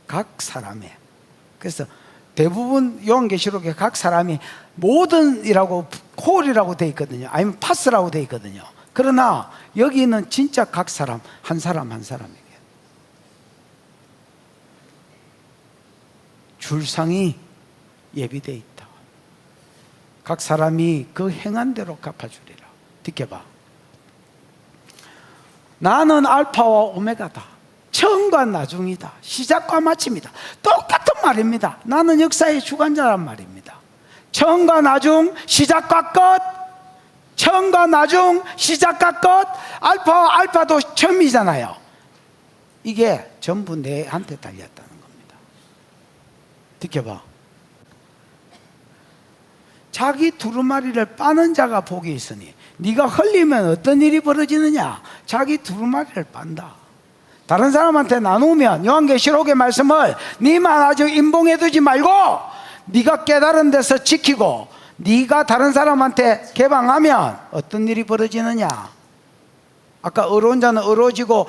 [SPEAKER 1] 각 사람의. 그래서 대부분 요한계시록에 각 사람이 모든이라고 콜이라고 돼 있거든요. 아니면 파스라고 돼 있거든요. 그러나 여기는 진짜 각 사람 한 사람에게 줄상이 예비되어 있다. 각 사람이 그 행한 대로 갚아주리라. 듣겨봐. 나는 알파와 오메가다. 처음과 나중이다. 시작과 마침이다. 똑같은 말입니다. 나는 역사의 주관자란 말입니다. 처음과 나중, 시작과 끝. 처음과 나중, 시작과 끝. 알파도 처음이잖아요. 이게 전부 내한테 달렸다는 겁니다. 듣겨봐. 자기 두루마리를 빠는 자가 복이 있으니 네가 흘리면 어떤 일이 벌어지느냐? 자기 두루마리를 빤다. 다른 사람한테 나누면 요한계시록의 말씀을 네만 아직 인봉해두지 말고 네가 깨달은 데서 지키고 네가 다른 사람한테 개방하면 어떤 일이 벌어지느냐? 아까 의로운 자는 의로워지고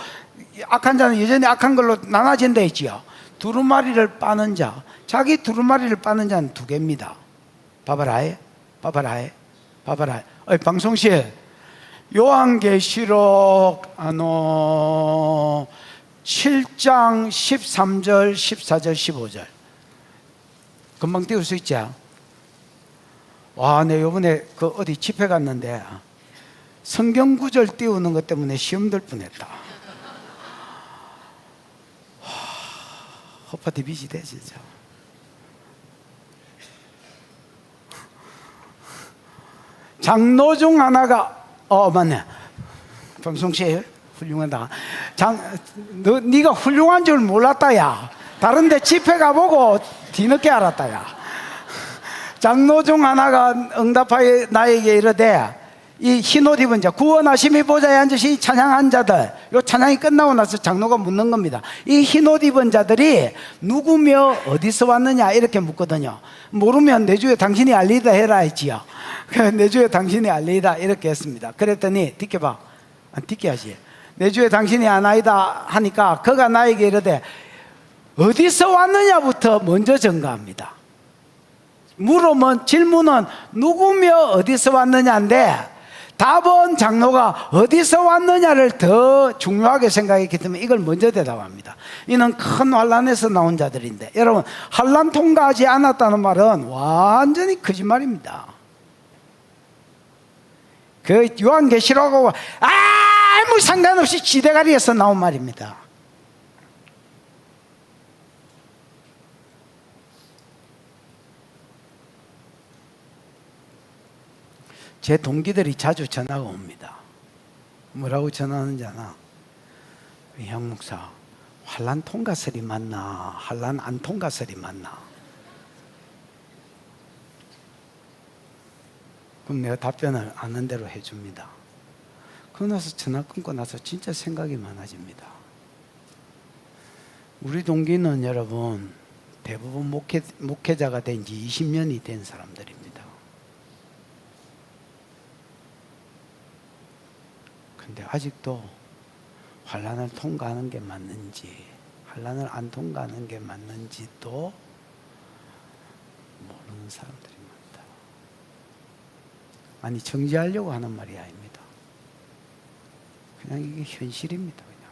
[SPEAKER 1] 악한 자는 여전히 악한 걸로 나눠진다 했지요. 두루마리를 빠는 자, 자기 두루마리를 빠는 자는 두 개입니다. 봐봐라. 방송실 요한계시록 7장 13절 14절 15절 금방 띄울 수 있지? 와, 내 요번에 그 어디 집회 갔는데 성경 구절 띄우는 것 때문에 시험 들 뻔했다. 허파디비지 돼 진짜. 장로 중 하나가 맞네. 방송실 훌륭하다. 네가 훌륭한 줄 몰랐다 야. 다른데 집회 가보고 뒤늦게 알았다 야. 장로 중 하나가 응답하여 나에게 이르되 이 흰옷 입은 자 구원하심이 보좌에 앉으신 찬양한 자들, 요 찬양이 끝나고 나서 장로가 묻는 겁니다. 이 흰옷 입은 자들이 누구며 어디서 왔느냐 이렇게 묻거든요. 모르면 내 주에 당신이 알리다 해라 했지요. 내 주에 당신이 알리다 이렇게 했습니다. 그랬더니 뒷게 하지. 내 주에 당신이 아나이다 하니까 그가 나에게 이르되 어디서 왔느냐부터 먼저 전가합니다. 질문은 누구며 어디서 왔느냐인데 답은 장로가 어디서 왔느냐를 더 중요하게 생각했기 때문에 이걸 먼저 대답합니다. 이는 큰 환란에서 나온 자들인데, 여러분 환란 통과하지 않았다는 말은 완전히 거짓말입니다. 그 요한계시록하고 아무 상관없이 지대가리에서 나온 말입니다. 제 동기들이 자주 전화가 옵니다. 뭐라고 전화하는지 아나? 형 목사, 환란 통과설이 맞나? 환란 안 통과설이 맞나? 그럼 내가 답변을 아는 대로 해줍니다. 그러고 나서 전화 끊고 나서 진짜 생각이 많아집니다. 우리 동기는 여러분 대부분 목회자가 된 지 20년이 된 사람들입니다. 근데 아직도 환란을 통과하는 게 맞는지 환란을 안 통과하는 게 맞는지도 모르는 사람들이 많다. 아니 정지하려고 하는 말이 아닙니다. 그냥 이게 현실입니다. 그냥.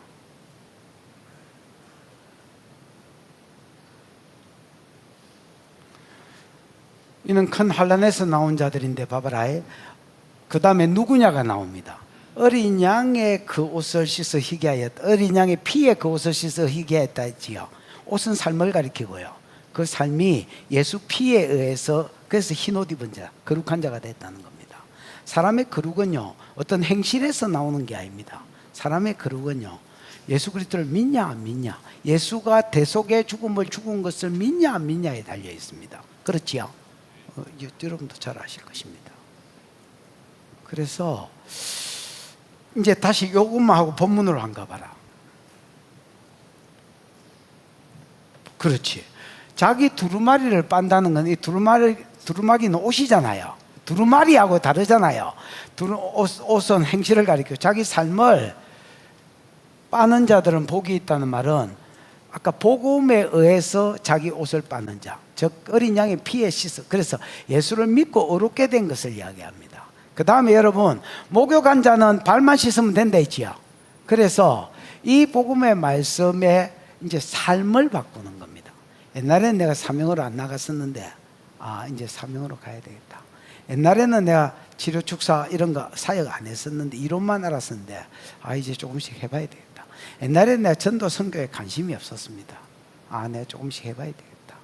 [SPEAKER 1] 이는 큰 환란에서 나온 자들인데 봐봐라. 그 다음에 누구냐가 나옵니다. 어린 양의 그 옷을 씻어 희게 하였다. 어린 양의 피에 그 옷을 씻어 희게 했다 했지요. 옷은 삶을 가리키고요. 그 삶이 예수 피에 의해서 그래서 흰옷 입은 자, 거룩한 자가 됐다는 겁니다. 사람의 거룩은요 어떤 행실에서 나오는 게 아닙니다. 사람의 거룩은요 예수 그리스도를 믿냐 안 믿냐, 예수가 대속의 죽음을 죽은 것을 믿냐 안 믿냐에 달려 있습니다. 그렇지요? 여러분도 잘 아실 것입니다. 그래서 이제 다시 요것만 하고 본문으로 한 가봐라. 그렇지. 자기 두루마리를 빤다는 건 이 두루마리는 옷이잖아요. 두루마리하고 다르잖아요. 옷은 행실을 가리켜. 자기 삶을 빠는 자들은 복이 있다는 말은 아까 복음에 의해서 자기 옷을 빠는 자, 즉 어린 양의 피에 씻어. 그래서 예수를 믿고 어렵게 된 것을 이야기합니다. 그 다음에 여러분 목욕한 자는 발만 씻으면 된다 했지요. 그래서 이 복음의 말씀에 이제 삶을 바꾸는 겁니다. 옛날에는 내가 사명으로 안 나갔었는데 이제 사명으로 가야 되겠다. 옛날에는 내가 치료 축사 이런 거 사역 안 했었는데 이론만 알았었는데 이제 조금씩 해봐야 되겠다. 옛날에는 내가 전도 선교에 관심이 없었습니다. 내가 조금씩 해봐야 되겠다.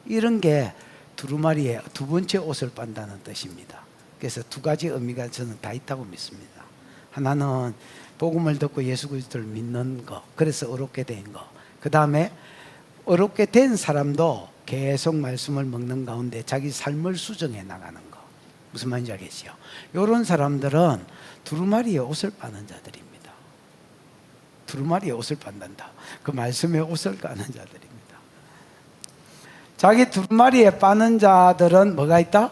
[SPEAKER 1] 이런 게 두루마리의 두 번째 옷을 빤다는 뜻입니다. 그래서 두 가지 의미가 저는 다 있다고 믿습니다. 하나는 복음을 듣고 예수 그리스도를 믿는 거, 그래서 어렵게 된 거. 그 다음에 어렵게 된 사람도 계속 말씀을 먹는 가운데 자기 삶을 수정해 나가는 거. 무슨 말인지 알겠지요? 이런 사람들은 두루마리의 옷을 빠는 자들입니다. 두루마리의 옷을 빤단다. 그 말씀에 옷을 까는 자들입니다. 자기 두루마리에 빠는 자들은 뭐가 있다?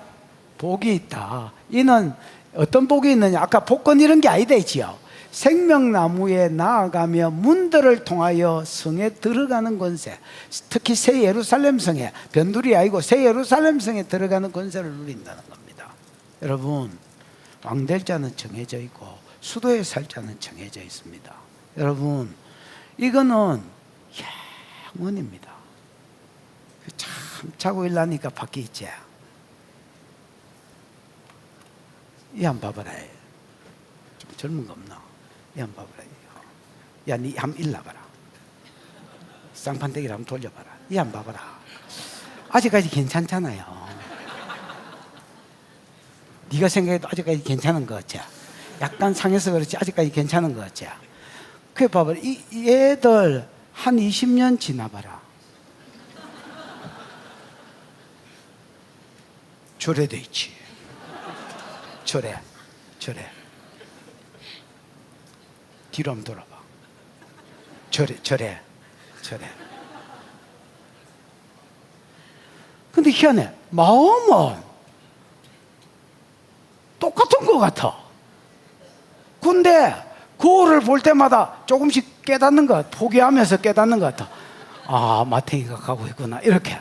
[SPEAKER 1] 복이 있다. 이는 어떤 복이 있느냐? 아까 복권 이런 게 아니다 했지요. 생명나무에 나아가며 문들을 통하여 성에 들어가는 권세, 특히 새 예루살렘 성에, 변두리 아니고 새 예루살렘 성에 들어가는 권세를 누린다는 겁니다. 여러분 왕될 자는 정해져 있고 수도에 살 자는 정해져 있습니다. 여러분 이거는 영원입니다. 참 자고 일어나니까 밖에 있지. 이 한 봐봐라. 좀 젊은 거 없나? 이 한 봐봐라. 야, 니 한번 일러봐라. 쌍판대기를 한번 돌려봐라. 이 한 봐봐라. 아직까지 괜찮잖아요. 네가 생각해도 아직까지 괜찮은 거 같지? 약간 상해서 그렇지 아직까지 괜찮은 거 같지? 그 봐봐, 이 애들 한 20년 지나봐라. 저래 돼 있지. 저래. 뒤로 한번 돌아봐. 저래. 근데 희한해. 마음은 똑같은 것 같아. 근데 거울을 볼 때마다 조금씩 깨닫는 것 같아. 포기하면서 깨닫는 것 같아. 아, 마탱이가 가고 있구나. 이렇게.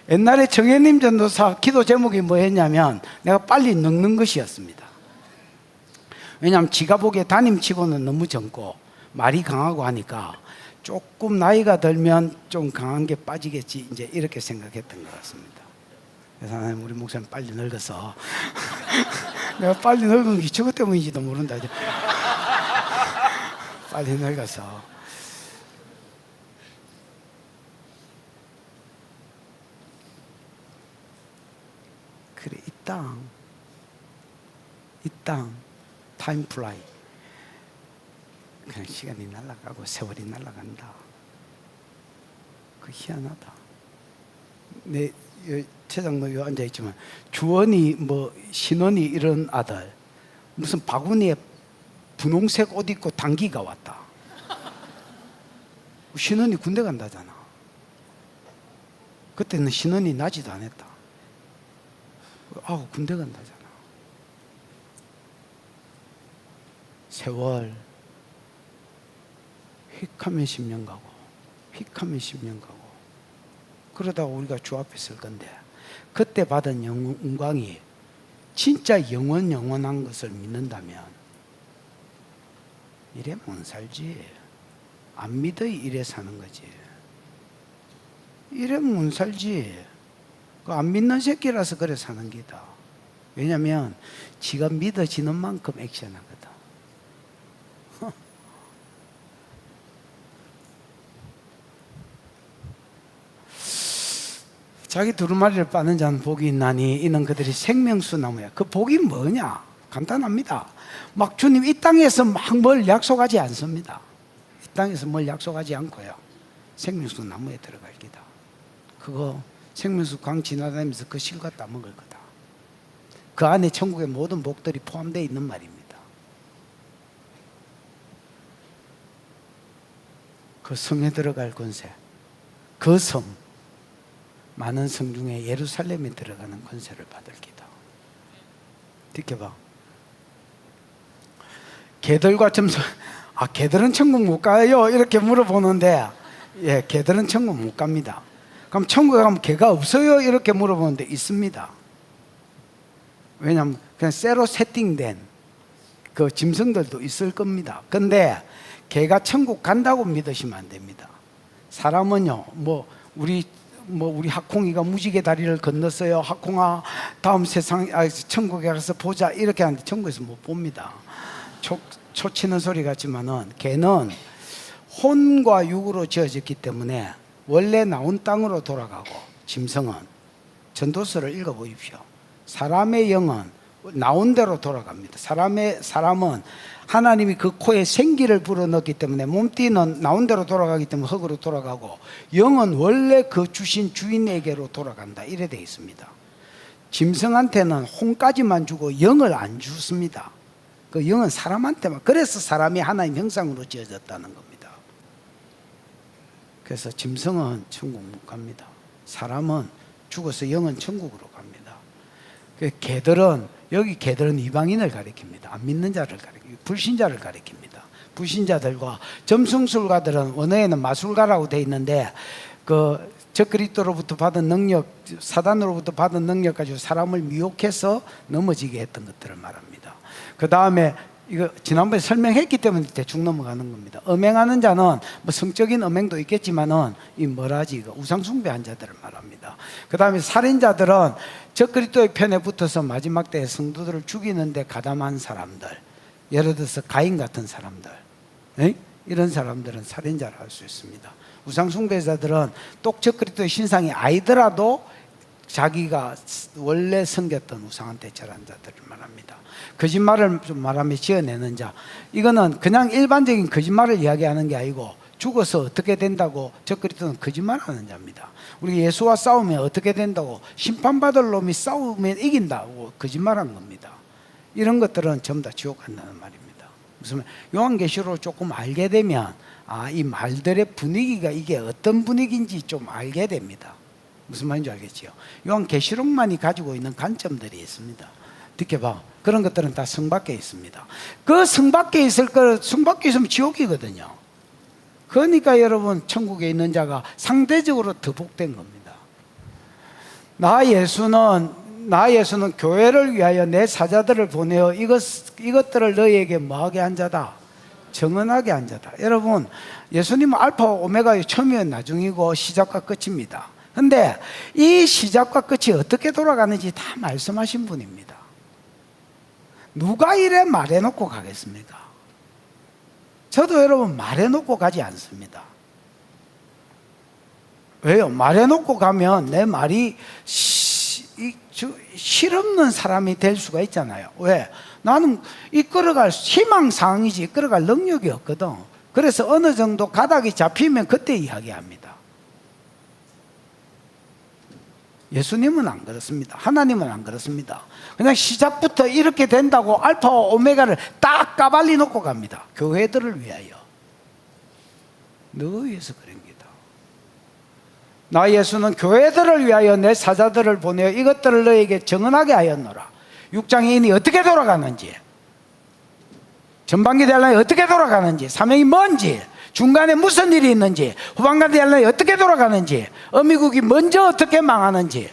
[SPEAKER 1] 옛날에 정혜님 전도사 기도 제목이 뭐였냐면 내가 빨리 늙는 것이었습니다. 왜냐하면 지가 보기에 담임치고는 너무 젊고 말이 강하고 하니까 조금 나이가 들면 좀 강한 게 빠지겠지, 이제 이렇게 생각했던 것 같습니다. 그래서 하나님, 우리 목사님 빨리 늙어서 내가 빨리 늙은 게 저것 때문인지도 모른다. 이제. 빨리 늙어서 그래, 이 땅 타임 플라이. 그냥 시간이 날아가고 세월이 날아간다. 그 희한하다. 내 최장로 요 앉아 있지만 주원이 뭐 신원이 이런 아들 무슨 바구니에 분홍색 옷 입고 단기가 왔다. 신원이 군대 간다잖아. 그때는 신원이 나지도 않았다. 군대 간다잖아. 세월 휙 하면 10년 가고 휙 하면 10년 가고 그러다가 우리가 주 앞에 설 건데 그때 받은 영광이 진짜 영원한 것을 믿는다면 이래 못 살지. 안 믿어 이래 사는 거지. 이래 못 살지. 그 안 믿는 새끼라서 그래 사는 기다. 왜냐면 지가 믿어지는 만큼 액션하거든. 자기 두루마리를 빠는 자는 복이 있나니 이는 그들이 생명수 나무야. 그 복이 뭐냐? 간단합니다. 막 주님 이 땅에서 막 뭘 약속하지 않습니다. 이 땅에서 뭘 약속하지 않고요. 생명수 나무에 들어갈 기다. 그거 생명수 광 지나다니면서 그 실과 따먹을 거다. 그 안에 천국의 모든 복들이 포함되어 있는 말입니다. 그 성에 들어갈 권세, 그 성, 많은 성 중에 예루살렘에 들어가는 권세를 받을 기다. 느껴봐. 개들과 점수, 개들은 천국 못 가요? 이렇게 물어보는데, 예, 개들은 천국 못 갑니다. 그럼 천국에 가면 개가 없어요? 이렇게 물어보는데 있습니다. 왜냐하면 그냥 쇠로 세팅된 그 짐승들도 있을 겁니다. 근데 개가 천국 간다고 믿으시면 안 됩니다. 사람은요, 우리 학콩이가 무지개 다리를 건넜어요. 학콩아, 다음 천국에 가서 보자. 이렇게 하는데 천국에서 못 봅니다. 초 치는 소리 같지만은 개는 혼과 육으로 지어졌기 때문에 원래 나온 땅으로 돌아가고, 짐승은 전도서를 읽어보십시오. 사람의 영은 나온 대로 돌아갑니다. 사람은 하나님이 그 코에 생기를 불어넣기 때문에 몸띠는 나온 대로 돌아가기 때문에 흙으로 돌아가고, 영은 원래 그 주신 주인에게로 돌아간다. 이래 되어 있습니다. 짐승한테는 혼까지만 주고 영을 안 주습니다. 그 영은 사람한테만. 그래서 사람이 하나님 형상으로 지어졌다는 겁니다. 그래서 짐승은 천국 못 갑니다. 사람은 죽어서 영은 천국으로 갑니다. 개들은 이방인을 가리킵니다. 안 믿는 자를 가리킵니다. 불신자를 가리킵니다. 불신자들과 점성술가들은 원어에는 마술가라고 되어 있는데 적그리스도로부터 받은 능력, 사단으로부터 받은 능력 가지고 사람을 미혹해서 넘어지게 했던 것들을 말합니다. 그 다음에 이거 지난번에 설명했기 때문에 대충 넘어가는 겁니다. 음행하는 자는 성적인 음행도 있겠지만은 우상 숭배한 자들을 말합니다. 그 다음에 살인자들은 적그리스도의 편에 붙어서 마지막 때에 성도들을 죽이는데 가담한 사람들, 예를 들어서 가인 같은 사람들, 이런 사람들은 살인자를 할 수 있습니다. 우상 숭배자들은 똑 적그리스도의 신상이 아니더라도 자기가 원래 섬겼던 우상한테 절한 자들을 말합니다. 거짓말을 좀 말하며 지어내는 자, 이거는 그냥 일반적인 거짓말을 이야기하는 게 아니고 죽어서 어떻게 된다고 저 그리스도는 거짓말하는 자입니다. 우리 예수와 싸우면 어떻게 된다고, 심판받을 놈이 싸우면 이긴다고 거짓말한 겁니다. 이런 것들은 전부 다 지옥 간다는 말입니다. 무슨 요한계시록을 조금 알게 되면 이 말들의 분위기가 이게 어떤 분위기인지 좀 알게 됩니다. 무슨 말인지 알겠지요? 요한계시록만이 가지고 있는 관점들이 있습니다. 느껴봐. 그런 것들은 다 성 밖에 있습니다. 그 성 밖에 있을 거, 성 밖에 있으면 지옥이거든요. 그러니까 여러분, 천국에 있는 자가 상대적으로 더 복된 겁니다. 나 예수는 교회를 위하여 내 사자들을 보내어 이것들을 너희에게 뭐하게 한 자다? 정언하게 한 자다. 여러분, 예수님은 알파와 오메가의 처음이요 나중이고 시작과 끝입니다. 근데 이 시작과 끝이 어떻게 돌아가는지 다 말씀하신 분입니다. 누가 이래 말해놓고 가겠습니까? 저도 여러분 말해놓고 가지 않습니다. 왜요? 말해놓고 가면 내 말이 실없는 사람이 될 수가 있잖아요. 왜? 나는 이끌어갈 희망사항이지 이끌어갈 능력이 없거든. 그래서 어느 정도 가닥이 잡히면 그때 이야기합니다. 예수님은 안 그렇습니다. 하나님은 안 그렇습니다. 그냥 시작부터 이렇게 된다고 알파와 오메가를 딱 까발리 놓고 갑니다. 교회들을 위하여. 너희에서 그런 게다. 나 예수는 교회들을 위하여 내 사자들을 보내어 이것들을 너에게 정언하게 하였노라. 6장의 인이 어떻게 돌아가는지, 전반기 대할란이 어떻게 돌아가는지, 사명이 뭔지, 중간에 무슨 일이 있는지, 후반기 대할란이 어떻게 돌아가는지, 어미국이 먼저 어떻게 망하는지,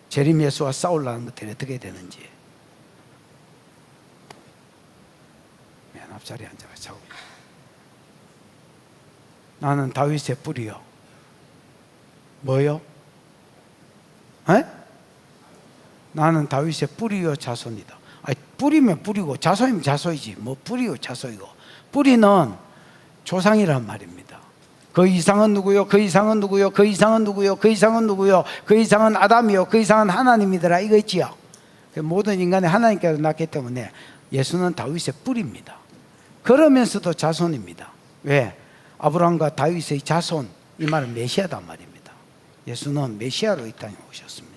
[SPEAKER 1] 재림 예수와 싸우려는 것들이 어떻게 되는지. 맨 앞자리에 앉아가지고 나는 다윗의 뿌리요. 뭐요? 에? 나는 다윗의 뿌리요 자손이다. 아니, 뿌리면 뿌리고 자손이면 자손이지 뭐 뿌리요 자손이고. 뿌리는 조상이란 말입니다. 그 이상은 누구요? 그 이상은 누구요? 그 이상은 누구요? 그 이상은 누구요? 그 이상은 아담이요. 그 이상은 하나님이더라. 이거 있지요. 모든 인간이 하나님께서 낳기 때문에 예수는 다윗의 뿌리입니다. 그러면서도 자손입니다. 왜? 아브라함과 다윗의 자손, 이 말은 메시아단 말입니다. 예수는 메시아로 이 땅에 오셨습니다.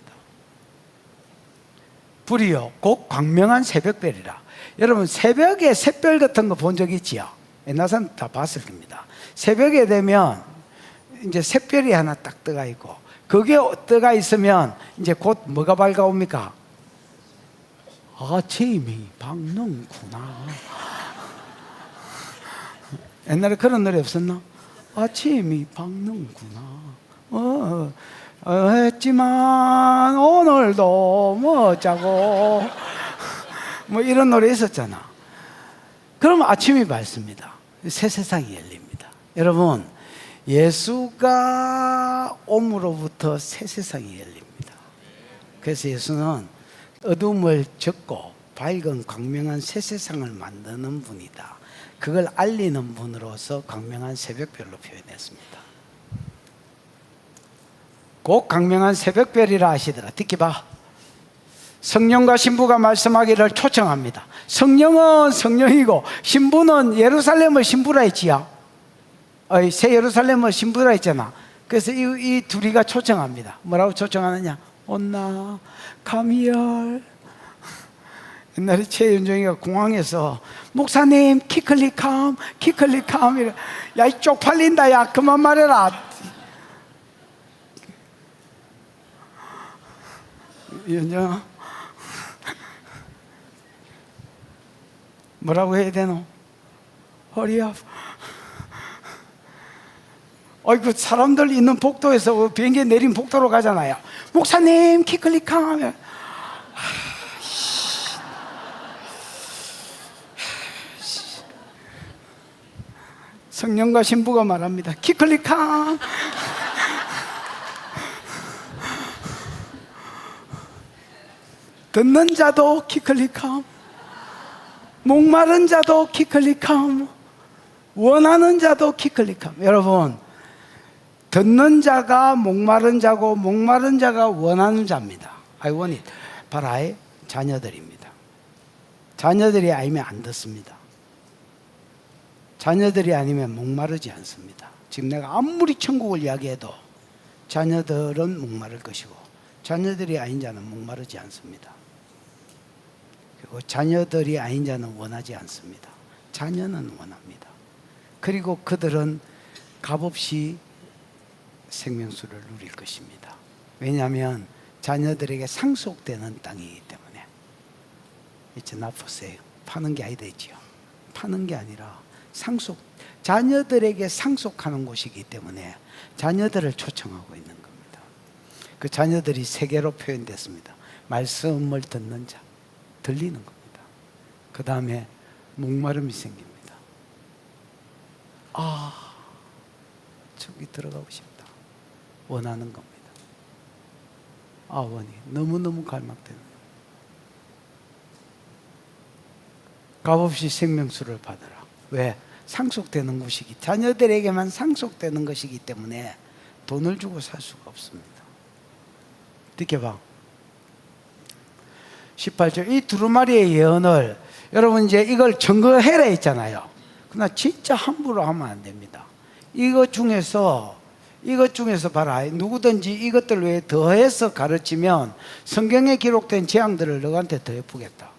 [SPEAKER 1] 불이요 곧 광명한 새벽별이라. 여러분, 새벽에 샛별 같은 거 본 적 있지요? 옛날 사람 다 봤을 겁니다. 새벽에 되면 이제 샛별이 하나 딱 떠가 있고, 그게 떠가 있으면 이제 곧 뭐가 밝아옵니까? 아침이 밝는구나. 옛날에 그런 노래 없었나? 아침이 밝는구나. 했지만 오늘도 뭐 자고 뭐 이런 노래 있었잖아. 그러면 아침이 밝습니다. 새 세상이 열립니다. 여러분, 예수가 옴으로부터 새 세상이 열립니다. 그래서 예수는 어둠을 접고 밝은 광명한 새 세상을 만드는 분이다. 그걸 알리는 분으로서 광명한 새벽별로 표현했습니다. 곧 광명한 새벽별이라 하시더라. 듣기 봐. 성령과 신부가 말씀하기를 초청합니다. 성령은 성령이고 신부는 예루살렘을 신부라 했지요. 새 예루살렘을 신부라 했잖아. 그래서 이 둘이가 초청합니다. 뭐라고 초청하느냐? 온나 카미얼. 옛날에 최윤정이가 공항에서 목사님 키클리캄 이래. 야, 이 쪽팔린다. 야, 그만 말해라. 윤정아, 뭐라고 해야 되노? 허리 아파. 그 사람들 있는 복도에서 비행기 내린 복도로 가잖아요. 목사님 키클리캄. 성령과 신부가 말합니다. 키클리캄. 듣는 자도 키클리캄, 목마른 자도 키클리캄, 원하는 자도 키클리캄. 여러분, 듣는 자가 목마른 자고 목마른 자가 원하는 자입니다. I want it. 바라의 자녀들입니다. 자녀들이 아니면 안 듣습니다. 자녀들이 아니면 목마르지 않습니다. 지금 내가 아무리 천국을 이야기해도 자녀들은 목마를 것이고 자녀들이 아닌 자는 목마르지 않습니다. 그리고 자녀들이 아닌 자는 원하지 않습니다. 자녀는 원합니다. 그리고 그들은 값없이 생명수를 누릴 것입니다. 왜냐하면 자녀들에게 상속되는 땅이기 때문에. It's not for sale. 파는 게 아니다 했지요. 파는 게 아니라 자녀들에게 상속하는 곳이기 때문에 자녀들을 초청하고 있는 겁니다. 그 자녀들이 세 개로 표현됐습니다. 말씀을 듣는 자, 들리는 겁니다. 그 다음에 목마름이 생깁니다. 저기 들어가고 싶다. 원하는 겁니다. 원이 너무너무 갈망되는 겁니다. 값없이 생명수를 받으라. 왜? 상속되는 것이기, 자녀들에게만 상속되는 것이기 때문에 돈을 주고 살 수가 없습니다. 어떻게 봐? 18절 이 두루마리의 예언을 여러분 이제 이걸 증거해라 했잖아요. 그러나 진짜 함부로 하면 안 됩니다. 이것 중에서 봐라. 누구든지 이것들 외에 더해서 가르치면 성경에 기록된 재앙들을 너한테 더해보겠다.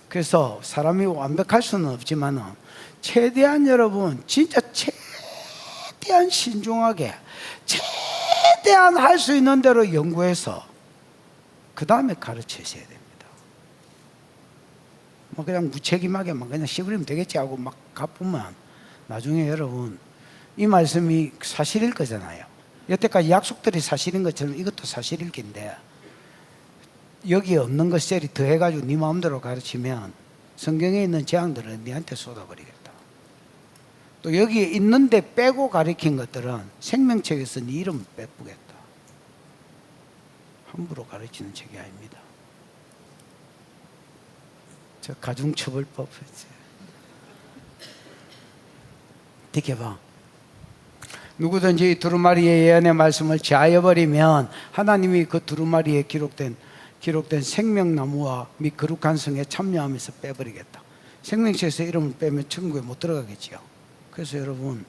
[SPEAKER 1] 그래서 사람이 완벽할 수는 없지만 최대한 여러분 진짜 최대한 신중하게 최대한 할 수 있는 대로 연구해서 그 다음에 가르치셔야 됩니다. 뭐 그냥 무책임하게 막 그냥 시부리면 되겠지 하고 막 갚으면 나중에 여러분 이 말씀이 사실일 거잖아요. 여태까지 약속들이 사실인 것처럼 이것도 사실일 텐데 여기에 없는 것 셀이 더해가지고 네 마음대로 가르치면 성경에 있는 재앙들은 네한테 쏟아버리겠다. 또 여기에 있는데 빼고 가르친 것들은 생명책에서 네 이름 빼쁘겠다. 함부로 가르치는 책이 아닙니다. 저 가중처벌법 어떻게 봐? 누구든지 이 두루마리의 예언의 말씀을 제하여버리면 하나님이 그 두루마리에 기록된 생명나무와 및 거룩한 성에 참여하면서 빼버리겠다. 생명책에서 이름을 빼면 천국에 못 들어가겠지요. 그래서 여러분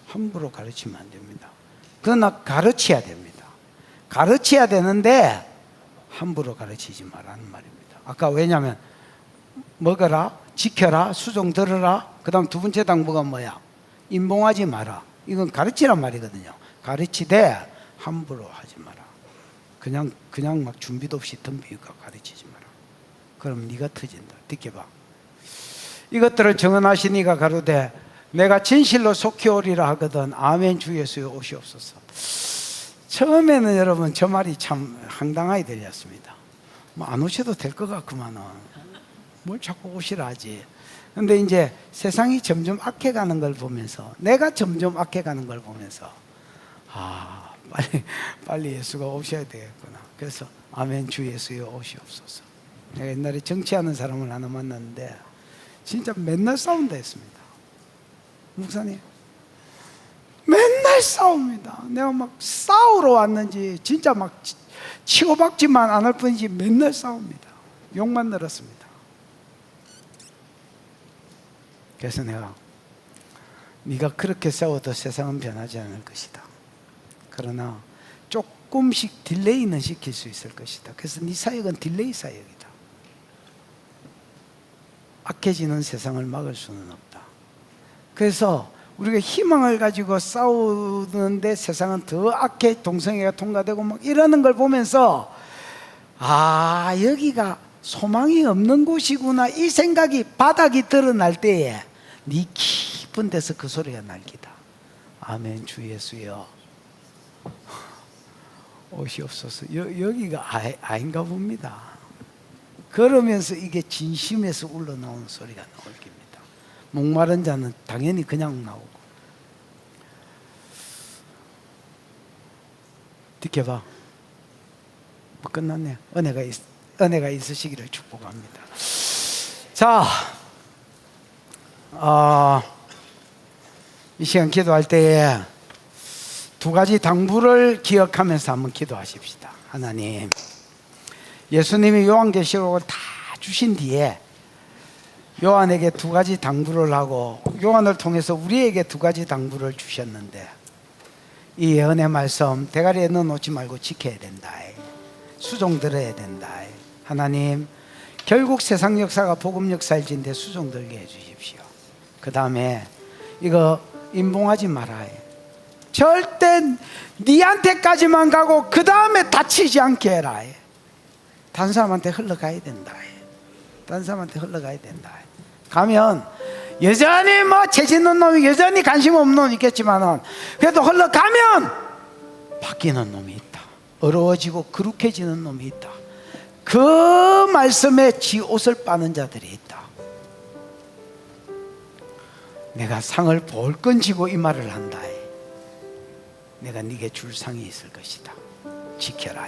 [SPEAKER 1] 함부로 가르치면 안 됩니다. 그러나 가르쳐야 됩니다. 가르쳐야 되는데 함부로 가르치지 말라는 말입니다. 아까 왜냐하면 먹어라, 지켜라, 수종 들어라. 그 다음 두 번째 당부가 뭐야? 인봉하지 마라. 이건 가르치란 말이거든요. 가르치되 함부로 하지 마라. 그냥 막 준비도 없이 덤비니까 가르치지 마라. 그럼 네가 터진다. 듣게 봐. 이것들을 정언하신 이가 가로되 내가 진실로 속히 오리라 하거든. 아멘 주 예수여 오시옵소서. 처음에는 여러분 저 말이 참 황당하게 들렸습니다. 뭐 안 오셔도 될 것 같구만은 뭘 자꾸 오시라 하지. 근데 이제 세상이 점점 악해가는 걸 보면서 내가 점점 악해가는 걸 보면서 빨리 예수가 오셔야 되겠구나. 그래서 아멘 주 예수여 오시옵소서. 내가 옛날에 정치하는 사람을 하나 만났는데 진짜 맨날 싸운다 했습니다. 목사님 맨날 싸웁니다. 내가 막 싸우러 왔는지 진짜 막 치고박지만 안 할 뿐이지 맨날 싸웁니다. 욕만 늘었습니다. 그래서 내가 네가 그렇게 싸워도 세상은 변하지 않을 것이다. 그러나 조금씩 딜레이는 시킬 수 있을 것이다. 그래서 네 사역은 딜레이 사역이다. 악해지는 세상을 막을 수는 없다. 그래서 우리가 희망을 가지고 싸우는데 세상은 더 악해 동성애가 통과되고 막 이러는 걸 보면서 여기가 소망이 없는 곳이구나 이 생각이 바닥이 드러날 때에 네 깊은 데서 그 소리가 날기다. 아멘 주 예수여 오시옵소서. 여기가 아닌가 봅니다. 그러면서 이게 진심에서 울러나오는 소리가 나올 겁니다. 목마른 자는 당연히 그냥 나오고. 지켜봐. 뭐 끝났네. 은혜가 있으시기를 축복합니다. 자, 이 시간 기도할 때에 두 가지 당부를 기억하면서 한번 기도하십시다. 하나님, 예수님이 요한계시록을 다 주신 뒤에 요한에게 두 가지 당부를 하고 요한을 통해서 우리에게 두 가지 당부를 주셨는데, 이 예언의 말씀 대가리에 넣어놓지 말고 지켜야 된다. 수종 들어야 된다. 하나님, 결국 세상 역사가 복음 역사일진데 수종 들게 해주십시오. 그 다음에 이거 임봉하지 말아야 해. 절대 니한테까지만 가고 그 다음에 다치지 않게 해라. 다른 사람한테 흘러가야 된다. 다른 사람한테 흘러가야 된다. 가면 여전히 뭐 죄짓는 놈이 여전히 관심 없는 놈이 있겠지만은 그래도 흘러가면 바뀌는 놈이 있다. 어려워지고 거룩해지는 놈이 있다. 그 말씀에 지 옷을 빠는 자들이 있다. 내가 상을 볼건 지고 이 말을 한다. 내가 네게 줄 상이 있을 것이다. 지켜라.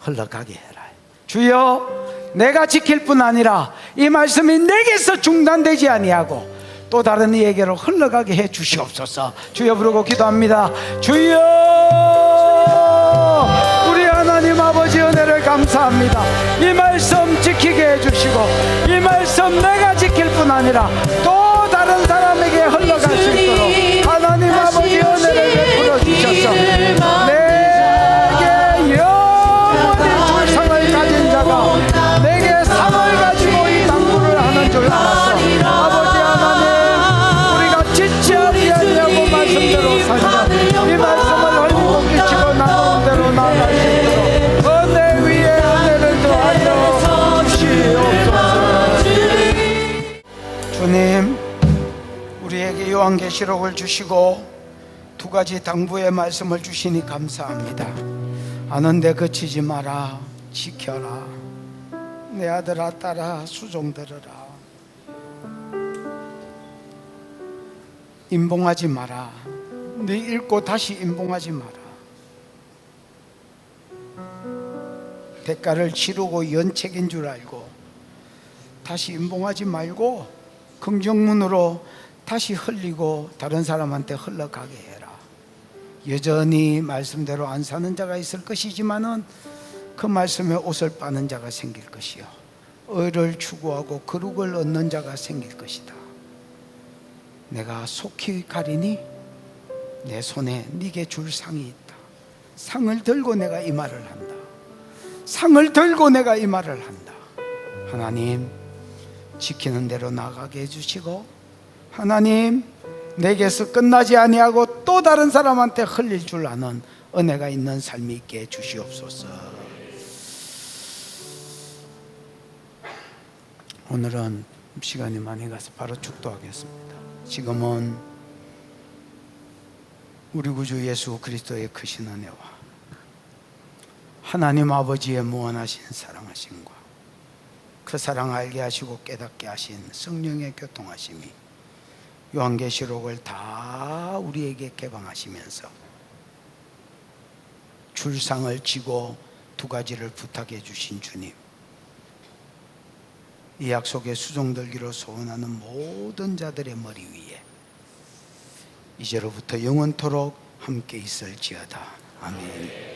[SPEAKER 1] 흘러가게 해라. 주여, 내가 지킬 뿐 아니라 이 말씀이 내게서 중단되지 아니하고 또 다른 이에게로 흘러가게 해 주시옵소서. 주여 부르고 기도합니다. 주여, 우리 하나님 아버지 은혜를 감사합니다. 이 말씀 지키게 해주시고 이 말씀 내가 지킬 뿐 아니라 또 다른 사람에게 흘러갈 수 있도록 하나님 아버지 은혜를 베풀어 주셔서 내게 영원히 줄상을 가진 자가 내게 상을 가지고 이 당부를 하는 줄 알았어. 아버지 하나님, 우리가 지치 아니하냐고 말씀대로 살자. 이 말씀을 흘리고 끼치고 나누는 대로 나아갈 수 있도록 은혜 위에 은혜를 더하여 주시옵소서. 주님, 우리에게 요한계시록을 주시고 두 가지 당부의 말씀을 주시니 감사합니다. 아는데 그치지 마라. 지켜라. 내 아들아 딸아 수종 들어라. 임봉하지 마라. 네 읽고 다시 임봉하지 마라. 대가를 치르고 연책인 줄 알고 다시 임봉하지 말고 긍정문으로 다시 흘리고 다른 사람한테 흘러가게 해라. 여전히 말씀대로 안 사는 자가 있을 것이지만은 그 말씀에 옷을 빠는 자가 생길 것이요, 의를 추구하고 거룩을 얻는 자가 생길 것이다. 내가 속히 가리니 내 손에 네게 줄 상이 있다. 상을 들고 내가 이 말을 한다. 상을 들고 내가 이 말을 한다. 하나님, 지키는 대로 나가게 해주시고 하나님, 내게서 끝나지 아니하고 또 다른 사람한테 흘릴 줄 아는 은혜가 있는 삶이 있게 해주시옵소서. 오늘은 시간이 많이 가서 바로 축도하겠습니다. 지금은 우리 구주 예수 그리스도의 크신 은혜와 하나님 아버지의 무한하신 사랑하심과 그 사랑 알게 하시고 깨닫게 하신 성령의 교통하심이 요한계시록을 다 우리에게 개방하시면서 줄상을 지고 두 가지를 부탁해 주신 주님, 이 약속에 수종들기로 소원하는 모든 자들의 머리 위에 이제로부터 영원토록 함께 있을지어다. 아멘.